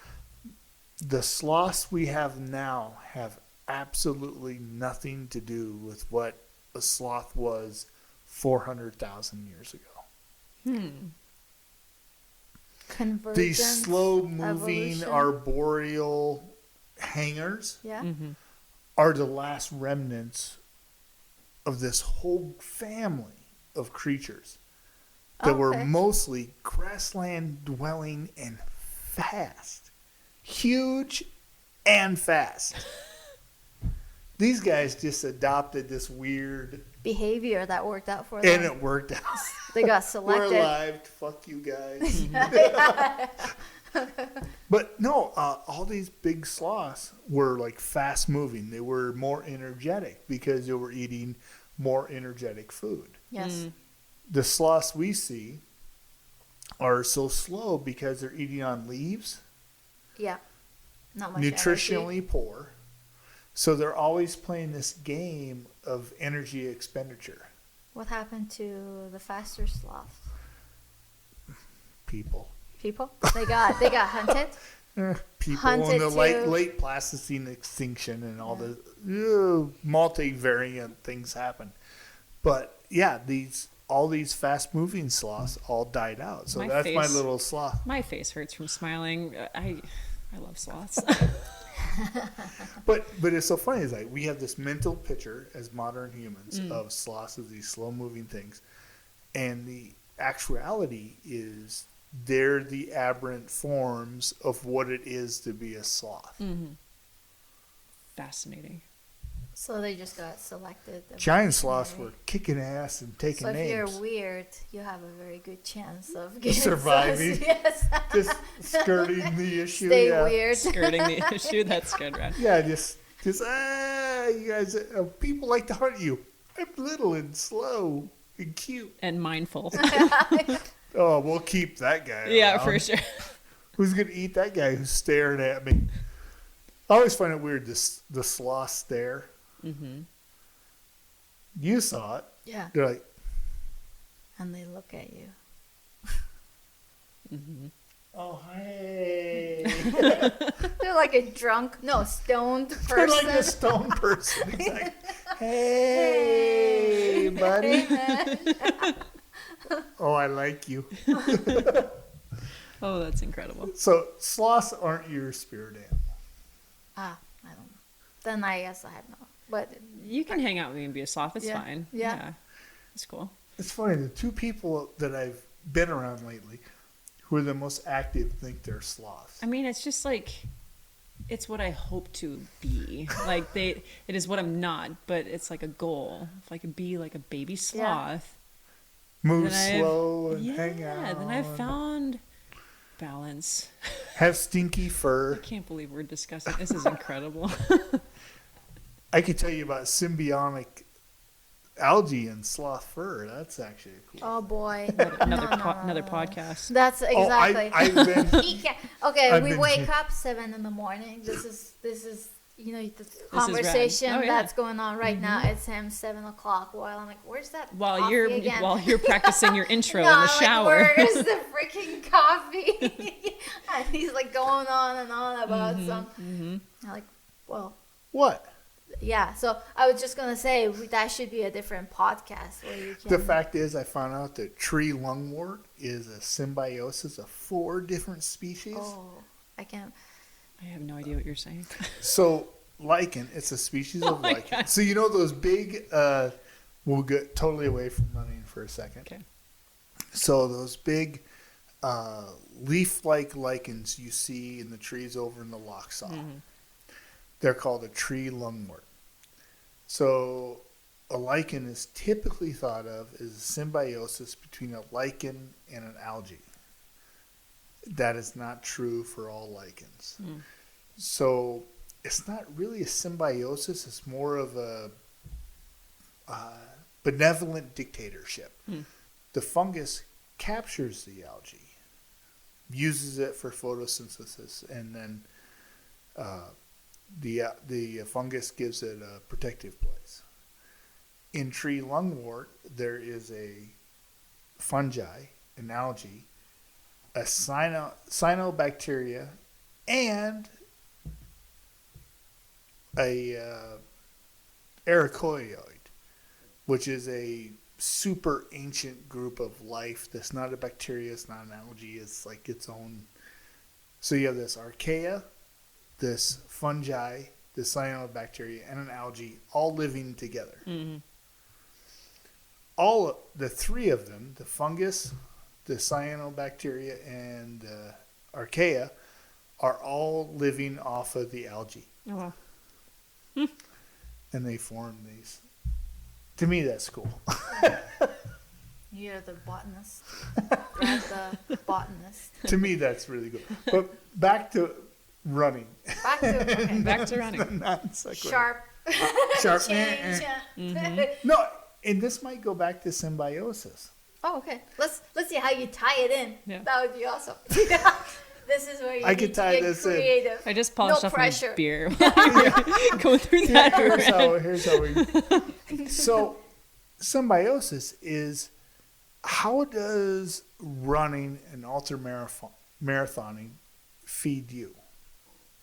The sloths we have now have absolutely nothing to do with what a sloth was 400,000 years ago. Convergence. These slow-moving evolution. arboreal hangers Yeah. are the last remnants of this whole family of creatures that were Okay. mostly grassland dwelling and fast. Huge and fast. These guys just adopted this weird, Behavior that worked out for and them. it worked out. They got We're selected. alive. Fuck you guys. But no, all these big sloths were like fast moving. They were more energetic because they were eating more energetic food. Yes. The sloths we see are so slow because they're eating on leaves, Yeah. Not much nutritionally energy. poor. So they're always playing this game of energy expenditure. What happened to the faster sloths? People. People? They got hunted. People Hunted in the to- late Pleistocene extinction and all the multivariant things happen. But yeah, all these fast moving sloths all died out. So My that's my face- little sloth. My face hurts from smiling. I love sloths. But it's so funny. It's like we have this mental picture as modern humans of sloths as these slow moving things, and the actuality is they're the aberrant forms of what it is to be a sloth. Fascinating. So they just got selected. Giant sloths evolutionary. were kicking ass and taking So if names. you're weird, you have a very good chance of getting Surviving. Yes. Just skirting the issue. Stay yeah. weird. Skirting the issue. That's good, Rad. Yeah, just you guys, people like to hunt you. I'm little and slow and cute. And mindful. Oh, we'll keep that guy. Yeah, around. for sure. Who's gonna eat that guy who's staring at me? I always find it weird the sloth stare. You saw it. Yeah. They're like, And they look at you. oh, hey. They're like a stoned person. They're like a stone person. It's like, hey, buddy. Hey, man. Oh, I like you. Oh, that's incredible. So sloths aren't your spirit animal. I don't know. Then I guess I have no. But You can hang out with me and be a sloth. It's fine. Yeah. It's cool. It's funny. The two people that I've been around lately who are the most active think they're sloths. I mean, it's just like, it's what I hope to be. Like it is what I'm not, but it's like a goal. If I could be like a baby sloth, Move slow and hang out. Yeah, then I've found balance. Have stinky fur. I can't believe we're discussing this. Is incredible. I could tell you about symbiotic algae and sloth fur. That's actually cool. oh boy, Another podcast. That's exactly. I've been. He can't. Okay, I've we been- wake up 7 a.m. This is the rad. conversation Oh, yeah. that's going on right now. It's him 7 o'clock. While I'm like, where's that? While coffee you're again? practicing your intro No, in the I'm shower. Like, where's the freaking coffee? And he's like going on and on about some. I'm like, well, What? yeah. So I was just gonna say that should be a different podcast where you can. The fact is, I found out that tree lungwort is a symbiosis of 4 different species. Oh, I can't. I have no idea what you're saying. So, lichen, it's a species of my lichen. God. So, you know those big, we'll get totally away from running for a second. Okay. So, those big leaf-like lichens you see in the trees over in the Lochsaw, they're called a tree lungwort. So, a lichen is typically thought of as a symbiosis between a lichen and an algae. That is not true for all lichens. So it's not really a symbiosis. It's more of a benevolent dictatorship. The fungus captures the algae, uses it for photosynthesis, and then the fungus gives it a protective place. In tree lungwort, there is a fungi, an algae, a cyanobacteria, and a ericoid, which is a super ancient group of life that's not a bacteria, it's not an algae, it's like its own. So you have this archaea, this fungi, this cyanobacteria, and an algae all living together. All the 3 of them, the fungus, the cyanobacteria, and the archaea, are all living off of the algae. Oh, wow. And they form these. To me, that's cool. You're the botanist. Brad the botanist. To me, that's really good. But back to running. Back to running. sharp Sharp. change. No, and this might go back to symbiosis. Oh, okay. Let's see how you tie it in. Yeah. That would be awesome. This is where you I need could to tie get this in. creative. I just polished No off pressure. my beer. Going through that. Here's how we. So, symbiosis is how does running and ultramarathoning feed you?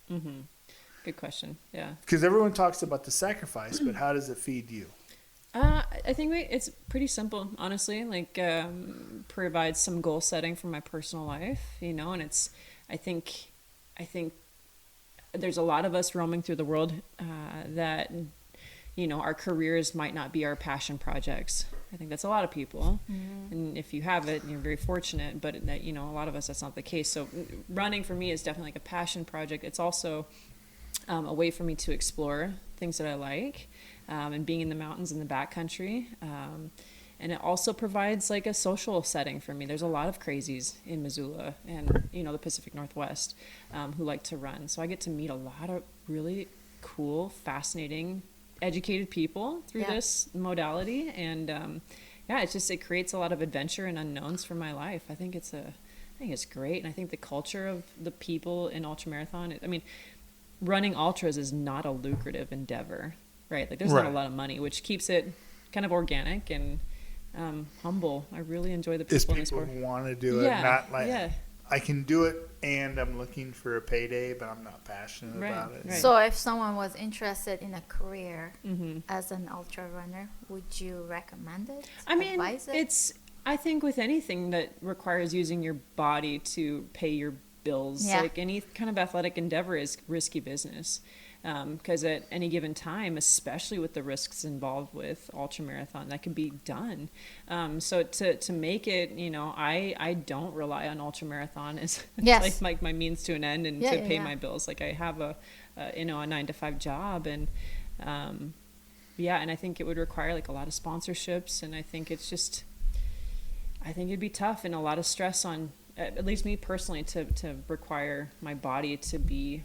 Good question. Yeah. Because everyone talks about the sacrifice, but how does it feed you? I think it's pretty simple, honestly. Like, provides some goal setting for my personal life, and it's. I think there's a lot of us roaming through the world that, our careers might not be our passion projects. I think that's a lot of people, and if you have it, you're very fortunate. But that a lot of us, that's not the case. So running for me is definitely like a passion project. It's also a way for me to explore things that I like. And being in the mountains in the backcountry. And it also provides like a social setting for me. There's a lot of crazies in Missoula and, the Pacific Northwest who like to run. So I get to meet a lot of really cool, fascinating, educated people through this modality. And it creates a lot of adventure and unknowns for my life. I think it's great. And I think the culture of the people in ultramarathon, running ultras is not a lucrative endeavor. right? Like there's not a lot of money, which keeps it kind of organic and humble. I really enjoy the people in the sport. People who want to do it, not like yeah. I can do it and I'm looking for a payday, but I'm not passionate about it. Right. So if someone was interested in a career as an ultra runner, would you recommend it? I mean, advise it? I think with anything that requires using your body to pay your bills, like any kind of athletic endeavor is risky business. Because at any given time, especially with the risks involved with ultramarathon, that can be done. So to make it, I don't rely on ultramarathon as like my means to an end and to pay my bills. Like I have a 9-to-5 job, and and I think it would require like a lot of sponsorships, and I think it'd be tough and a lot of stress on at least me personally to require my body to be,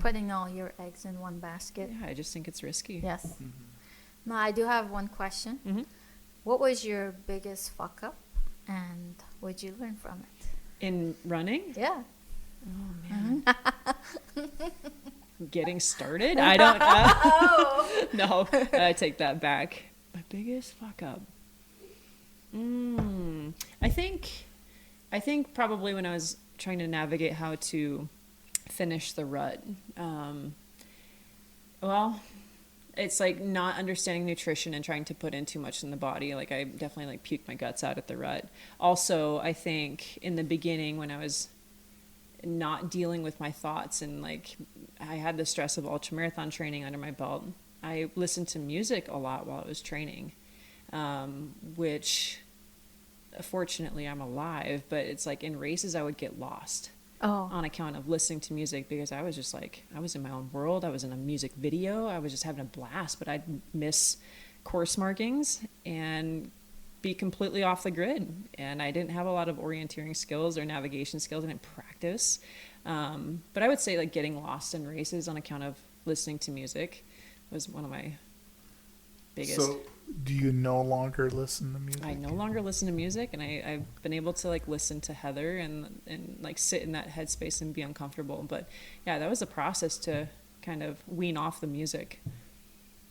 putting all your eggs in one basket. Yeah, I just think it's risky. Yes. Now I do have one question. What was your biggest fuck up, and what did you learn from it? In running? Yeah. Oh man. Getting started? I don't know. No, I take that back. My biggest fuck up. I think probably when I was trying to navigate how to finish the rut. It's like not understanding nutrition and trying to put in too much in the body. Like I definitely like puked my guts out at the rut. Also, I think in the beginning when I was not dealing with my thoughts and like I had the stress of ultramarathon training under my belt, I listened to music a lot while I was training, which fortunately I'm alive, but it's like in races I would get lost on account of listening to music because I was just like, I was in my own world. I was in a music video. I was just having a blast, but I'd miss course markings and be completely off the grid. And I didn't have a lot of orienteering skills or navigation skills. I didn't practice. But I would say like getting lost in races on account of listening to music was one of my biggest. So do you no longer listen to music? I no longer listen to music, and I've been able to like listen to Heather and like sit in that headspace and be uncomfortable. But yeah, that was a process to kind of wean off the music.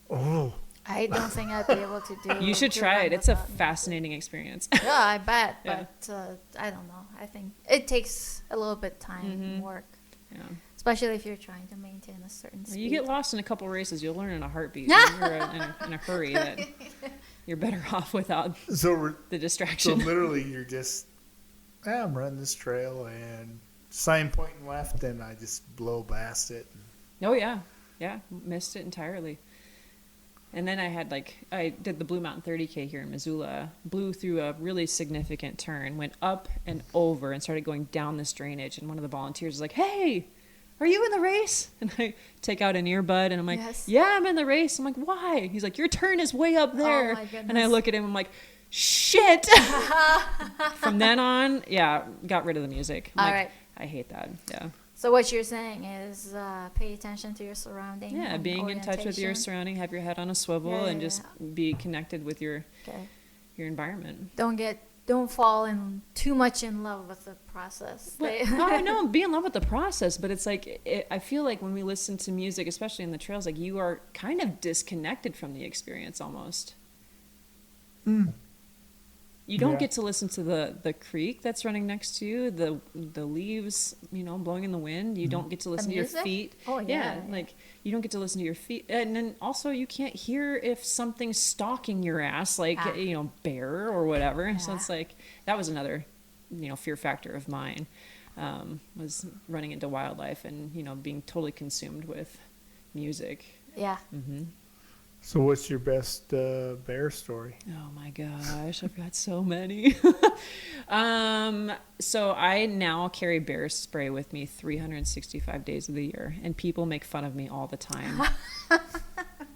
Oh. I don't think I'd be able to do it. You should try it. It's a fascinating experience. Yeah, I bet. Yeah. But I don't know. I think it takes a little bit time and work. Yeah. Especially if you're trying to maintain a certain speed. You get lost in a couple races, you'll learn in a heartbeat. When you're in a hurry that you're better off without the distraction. So literally you're just, I'm running this trail and sign pointing left and I just blow past it. Oh yeah. Yeah. Missed it entirely. And then I did the Blue Mountain 30K here in Missoula, blew through a really significant turn, went up and over and started going down this drainage. And one of the volunteers was like, "Hey, are you in the race?" And I take out an earbud and I'm like, yes. "Yeah, I'm in the race." I'm like, "Why?" He's like, "Your turn is way up there." Oh my goodness. And I look at him, I'm like, "Shit." From then on, got rid of the music. All right. I hate that. Yeah. So what you're saying is pay attention to your surroundings. Yeah, being in touch with your surrounding, have your head on a swivel, and just be connected with your environment. Don't fall in too much in love with the process. No, be in love with the process, but it's like I feel like when we listen to music, especially in the trails, like you are kind of disconnected from the experience almost. You don't get to listen to the creek that's running next to you, the leaves, blowing in the wind. You don't get to listen to your feet. Oh, yeah. Like you don't get to listen to your feet. And then also you can't hear if something's stalking your ass, like, bear or whatever. Yeah. So it's like, that was another, fear factor of mine, was running into wildlife and, being totally consumed with music. Yeah. Mm-hmm. So what's your best bear story? Oh my gosh, I've got so many. So I now carry bear spray with me 365 days of the year, and people make fun of me all the time.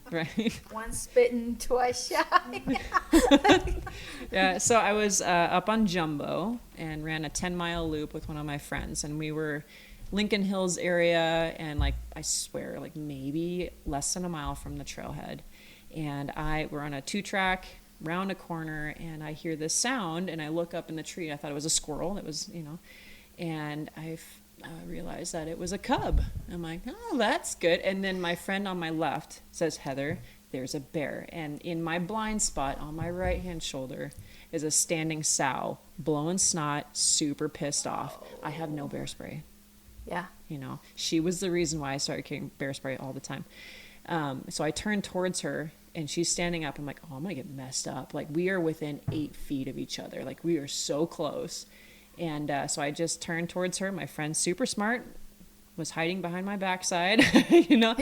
Right? Once bitten, twice shy. Yeah, so I was up on Jumbo and ran a 10-mile loop with one of my friends, and we were Lincoln Hills area, and I swear, maybe less than a mile from the trailhead. And we're on a 2-track, round a corner, and I hear this sound, and I look up in the tree. I thought it was a squirrel. It was, and I realized that it was a cub. I'm like, oh, that's good. And then my friend on my left says, Heather, there's a bear. And in my blind spot on my right-hand shoulder is a standing sow, blowing snot, super pissed off. I have no bear spray. Yeah. You know, she was the reason why I started carrying bear spray all the time. So I turned towards her, and she's standing up. I'm like, oh, I'm going to get messed up. Like, we are within 8 feet of each other. Like, we are so close. And so I just turned towards her. My friend's super smart, was hiding behind my backside, you know?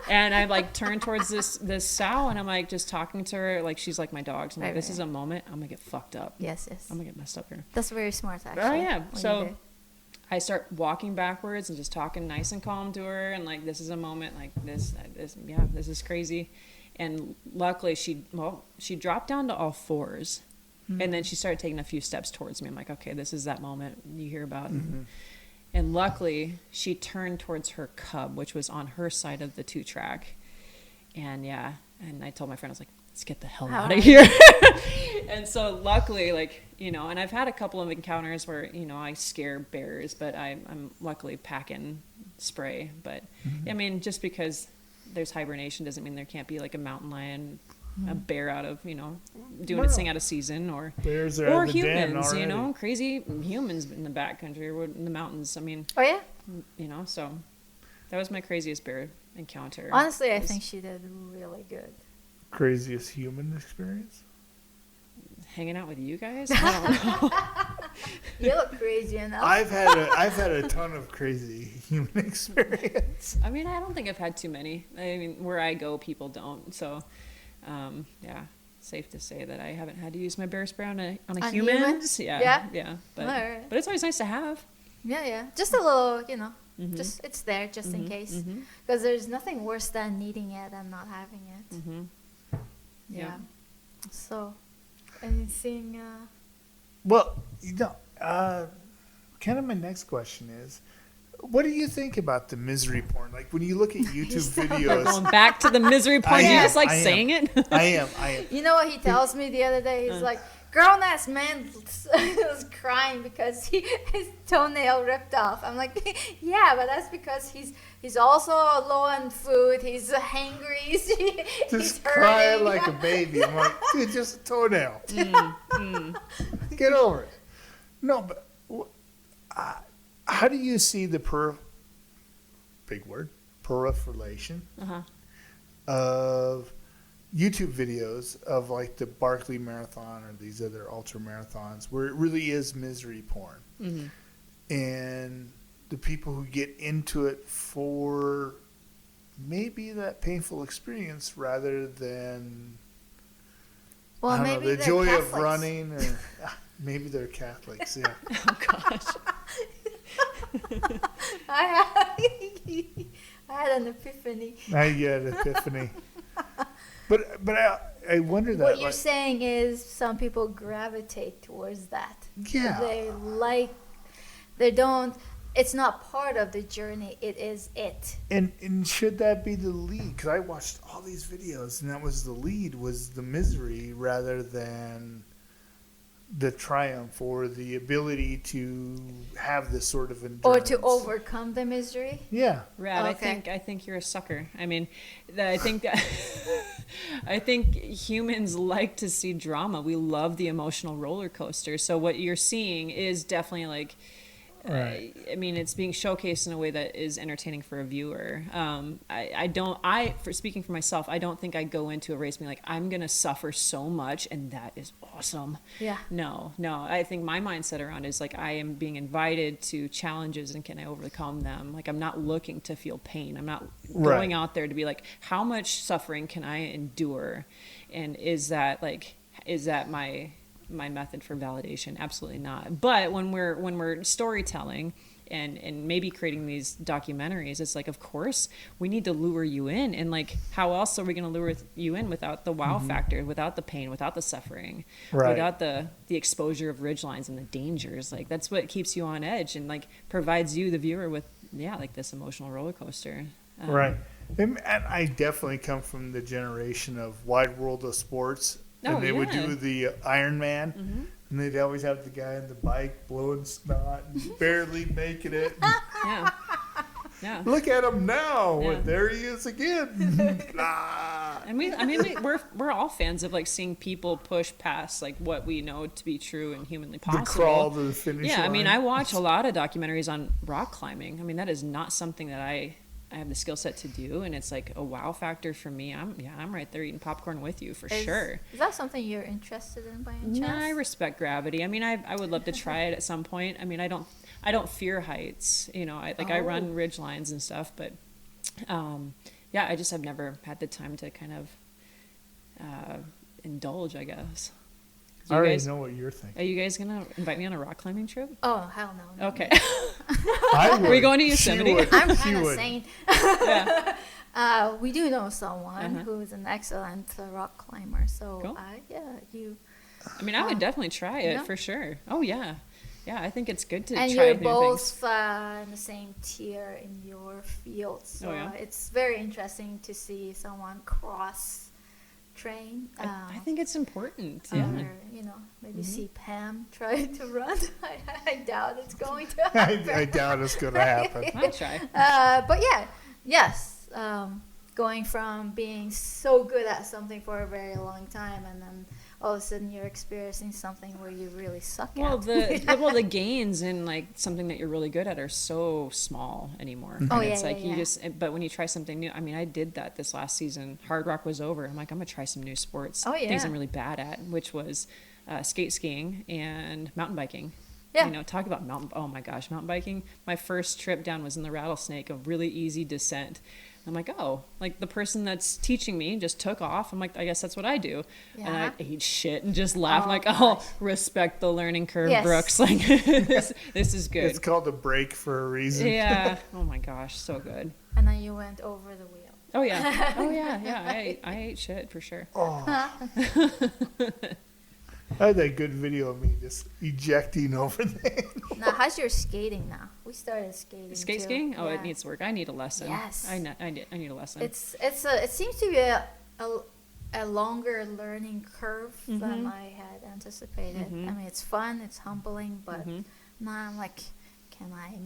And I, like, turned towards this sow, and I'm, like, just talking to her. Like, she's like my dogs. I'm like, this is a moment. I'm going to get fucked up. Yes. I'm going to get messed up here. That's very smart, actually. Oh, yeah. So I start walking backwards and just talking nice and calm to her, and like, this is a moment, like this is crazy. And luckily she dropped down to all fours, and then she started taking a few steps towards me. I'm like, okay, this is that moment you hear about. And luckily she turned towards her cub, which was on her side of the 2-track. And and I told my friend, I was like, let's get the hell out of here. And so luckily, like, you know, and I've had a couple of encounters where, you know, I scare bears, but I'm luckily packing spray. But I mean, just because there's hibernation doesn't mean there can't be like a mountain lion, a bear out of, you know, doing its thing out of season, or bears are or humans, you know, crazy humans in the backcountry or in the mountains. I mean, you know, so that was my craziest bear encounter. Honestly, I think she did really good. Craziest human experience? Hanging out with you guys? I don't know. You look crazy enough. I've had a ton of crazy human experience. I mean, I don't think I've had too many. I mean, where I go, people don't. So, safe to say that I haven't had to use my bear spray on a human. Yeah. But it's always nice to have. Yeah. Just a little, you know. Just it's there just in case, because there's nothing worse than needing it and not having it. Yeah. So, anything? Well, you know, kind of my next question is, what do you think about the misery porn? Like, when you look at YouTube videos, going back to the misery porn, you just like saying it. I am. You know what he tells me the other day? He's like, grown-ass man was crying because his toenail ripped off. I'm like, yeah, but that's because he's also low on food. He's hangry. He's crying like a baby. I'm like, dude, just a toenail. Get over it. No, but how do you see the proliferation of YouTube videos of like the Barkley Marathon or these other ultra marathons where it really is misery porn, and the people who get into it for maybe that painful experience rather than the joy Catholics. of running, or maybe they're Catholics. Yeah. Oh gosh. I had an epiphany. I get an epiphany. But I wonder that. What you're saying is some people gravitate towards that. Yeah. It's not part of the journey. It is it. And should that be the lead? Because I watched all these videos, and that was the lead, was the misery rather than the triumph or the ability to have this sort of endurance. Or to overcome the misery. Yeah. Rad. Okay. I think you're a sucker. I mean, I think humans like to see drama. We love the emotional roller coaster. So what you're seeing is definitely like, right. I mean, it's being showcased in a way that is entertaining for a viewer. For speaking for myself, I don't think I go into a race being like, I'm going to suffer so much and that is awesome. Yeah. No. I think my mindset around it is like, I am being invited to challenges and can I overcome them? Like, I'm not looking to feel pain. I'm not going out there to be like, how much suffering can I endure? And is that my method for validation? Absolutely not. But when we're storytelling and maybe creating these documentaries, it's like, of course we need to lure you in, and like, how else are we going to lure you in without the wow factor, without the pain, without the suffering, without the exposure of ridgelines and the dangers? Like, that's what keeps you on edge and like provides you, the viewer, with like this emotional roller coaster. Right. And I definitely come from the generation of Wide World of Sports. And they would do the Iron Man. And they'd always have the guy on the bike blowing snot and barely making it. Yeah. Yeah. Look at him now. Yeah. There he is again. And we're all fans of like seeing people push past like what we know to be true and humanly possible. The crawl to the finish line. Yeah, I mean, I watch a lot of documentaries on rock climbing. I mean, that is not something that I have the skill set to do, and it's like a wow factor for me. I'm right there eating popcorn with you for sure. Is that something you're interested in by any chance? No, I respect gravity. I mean, I would love to try it at some point. I mean, I don't fear heights. You know, I run ridge lines and stuff, but yeah, I just have never had the time to kind of indulge, I guess. I already know what you're thinking. Are you guys gonna invite me on a rock climbing trip? Oh, hell no. Okay. I would. Are we going to Yosemite? I'm kind of sane. Yeah. We do know someone who is an excellent rock climber. So, Cool. I mean, I would definitely try it for sure. Oh, yeah. Yeah, I think it's good to and try you're new both things. in the same tier in your field. So yeah? it's very interesting to see someone cross-train. I think it's important. Yeah. Or, maybe see Pam try to run. I doubt it's going to happen. I doubt it's going to happen. I'll try. But yeah, yes. Going from being so good at something for a very long time and then all of a sudden you're experiencing something where you really suck at. The gains in like something that you're really good at are so small anymore. Oh, and yeah, it's like yeah. but when you try something new, I mean, I did that this last season. Hard Rock was over. I'm like, I'm gonna try some new sports. Oh, yeah. Things I'm really bad at, which was skiing and mountain biking. Yeah. Talk about oh my gosh, mountain biking. My first trip down was in the Rattlesnake, a really easy descent. I'm like, oh, like the person that's teaching me just took off. I'm like, I guess that's what I do. Yeah. And I ate shit and just laughed. Respect the learning curve, yes. Brooks. Like, this is good. It's called a break for a reason. Yeah. Oh my gosh, so good. And then you went over the wheel. Oh yeah. Oh yeah. Yeah. I ate shit for sure. Oh. I had that good video of me just ejecting over there. Now, how's your skating now? We started skating. Skiing? Oh, it needs work. I need a lesson. Yes. I need a lesson. It seems to be a longer learning curve than I had anticipated. I mean, it's fun, it's humbling, but now I'm like, can I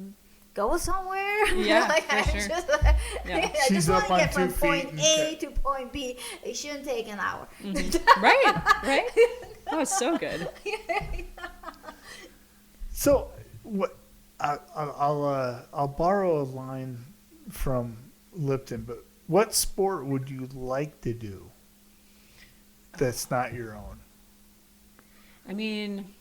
go somewhere? Yeah, like, for sure. I just want to get from point A to point B. It shouldn't take an hour. Right? Oh, it's so good. So, what? I'll borrow a line from Lipton, but what sport would you like to do that's not your own? I mean,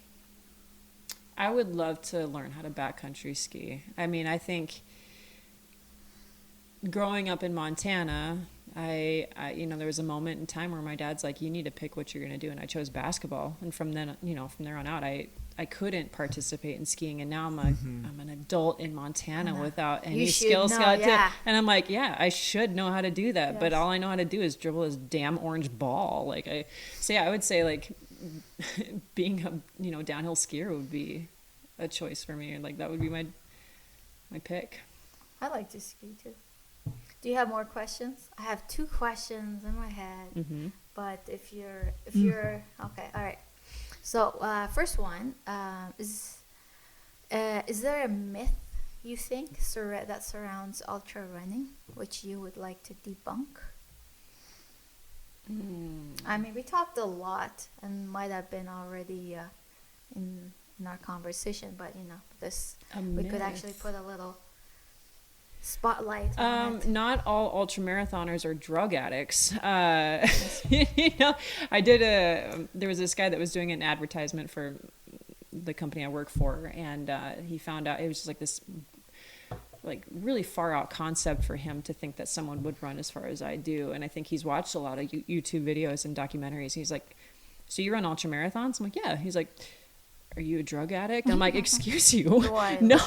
I would love to learn how to backcountry ski. I mean, I think growing up in Montana, I there was a moment in time where my dad's like, you need to pick what you're going to do. And I chose basketball. And from there on out, I couldn't participate in skiing. And now I'm an adult in Montana without any skill set. And I'm like, yeah, I should know how to do that. Yes. But all I know how to do is dribble this damn orange ball. I would say like being a, downhill skier would be a choice for me. Like that would be my pick. I like to ski too. Do you have more questions? I have 2 questions in my head, but if you're okay, all right. So first one is there a myth you think that surrounds ultra running, which you would like to debunk? I mean, we talked a lot, and might have been already in our conversation, but we could actually put a little spotlight on it. Not all ultramarathoners are drug addicts. I did there was this guy that was doing an advertisement for the company I work for, and he found out it was just like this like really far out concept for him to think that someone would run as far as I do. And I think he's watched a lot of YouTube videos and documentaries. He's like, so you run ultramarathons? I'm like, yeah. He's like, are you a drug addict? And I'm like, excuse you? No,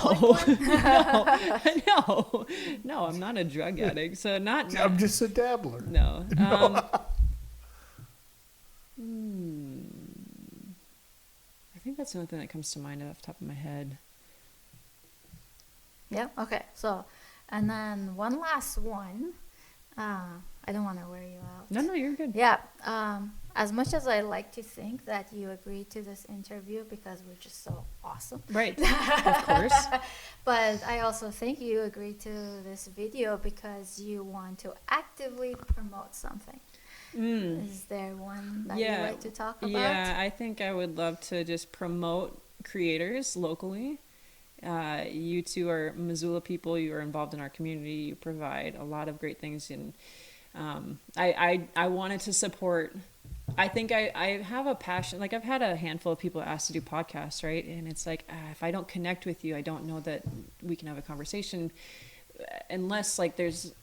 I'm not a drug addict. So not. I'm just a dabbler. No. I think that's the only thing that comes to mind off the top of my head. Yeah. Okay. So, and then one last one. I don't want to wear you out. No, you're good. Yeah. As much as I like to think that you agreed to this interview because we're just so awesome. Right. Of course. But I also think you agreed to this video because you want to actively promote something. Is there one that you'd like to talk about? Yeah, I think I would love to just promote creators locally. You two are Missoula people. You are involved in our community. You provide a lot of great things. And I wanted to support. I think I have a passion. Like, I've had a handful of people ask to do podcasts, right? And it's like, if I don't connect with you, I don't know that we can have a conversation unless like there's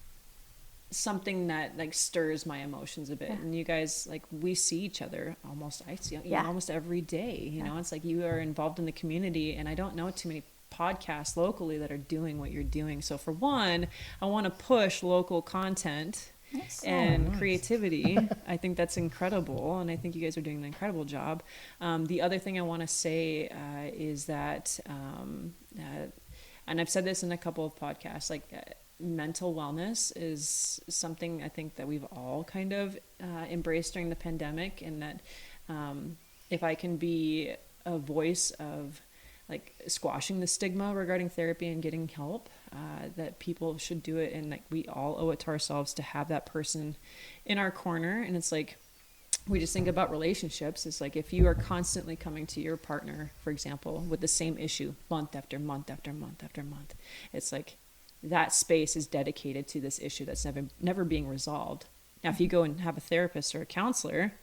something that like stirs my emotions a bit. And you guys, like, we see each other I see you almost every day, you know. It's like you are involved in the community, and I don't know too many podcasts locally that are doing what you're doing. So for one, I want to push local content and creativity. I think that's incredible, and I think you guys are doing an incredible job. The other thing I want to say is that and I've said this in a couple of podcasts, like mental wellness is something I think that we've all kind of embraced during the pandemic, and that if I can be a voice of like squashing the stigma regarding therapy and getting help, that people should do it, and like we all owe it to ourselves to have that person in our corner. And it's like, we just think about relationships. It's like, if you are constantly coming to your partner, for example, with the same issue month after month after month after month, it's like that space is dedicated to this issue that's never being resolved. Now, if you go and have a therapist or a counselor,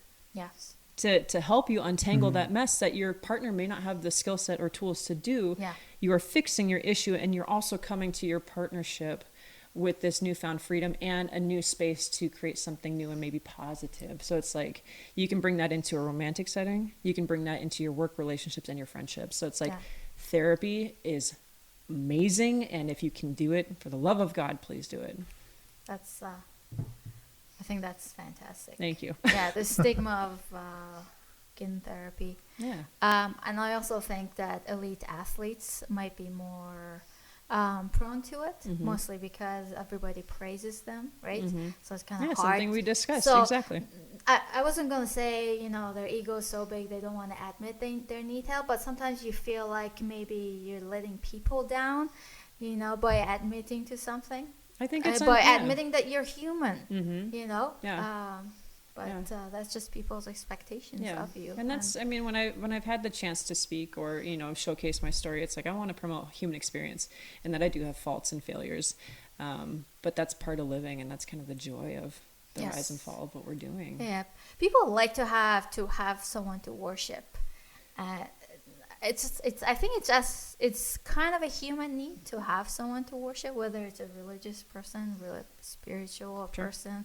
to help you untangle that mess that your partner may not have the skill set or tools to do, you are fixing your issue, and you're also coming to your partnership with this newfound freedom and a new space to create something new and maybe positive. So it's like, you can bring that into a romantic setting, you can bring that into your work relationships and your friendships. So it's like, therapy is amazing, and if you can do it, for the love of God, please do it. That's I think that's fantastic. Thank you. Yeah, the stigma of getting therapy. Yeah. And I also think that elite athletes might be more prone to it, mostly because everybody praises them, right? So it's kind of hard. Something we discussed. So exactly. I wasn't going to say, you know, their ego is so big they don't want to admit they need help, but sometimes you feel like maybe you're letting people down, you know, by admitting to something. I think it's by admitting that you're human, you know. But that's just people's expectations of you. And that's, I mean, when I've had the chance to speak or, you know, showcase my story, it's like, I want to promote human experience, and that I do have faults and failures, but that's part of living, and that's kind of the joy of the rise and fall of what we're doing. Yeah, people like to have someone to worship. I think it's kind of a human need to have someone to worship, whether it's a religious person, really spiritual person,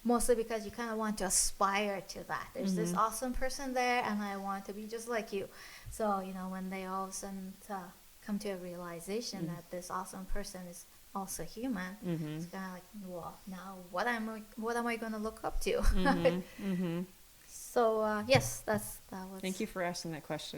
mostly because you kind of want to aspire to that. There's this awesome person there, and I want to be just like you. So, you know, when they all of a sudden come to a realization that this awesome person is also human, it's kind of like, well, now what am I going to look up to? So yes, that was. Thank you for asking that question.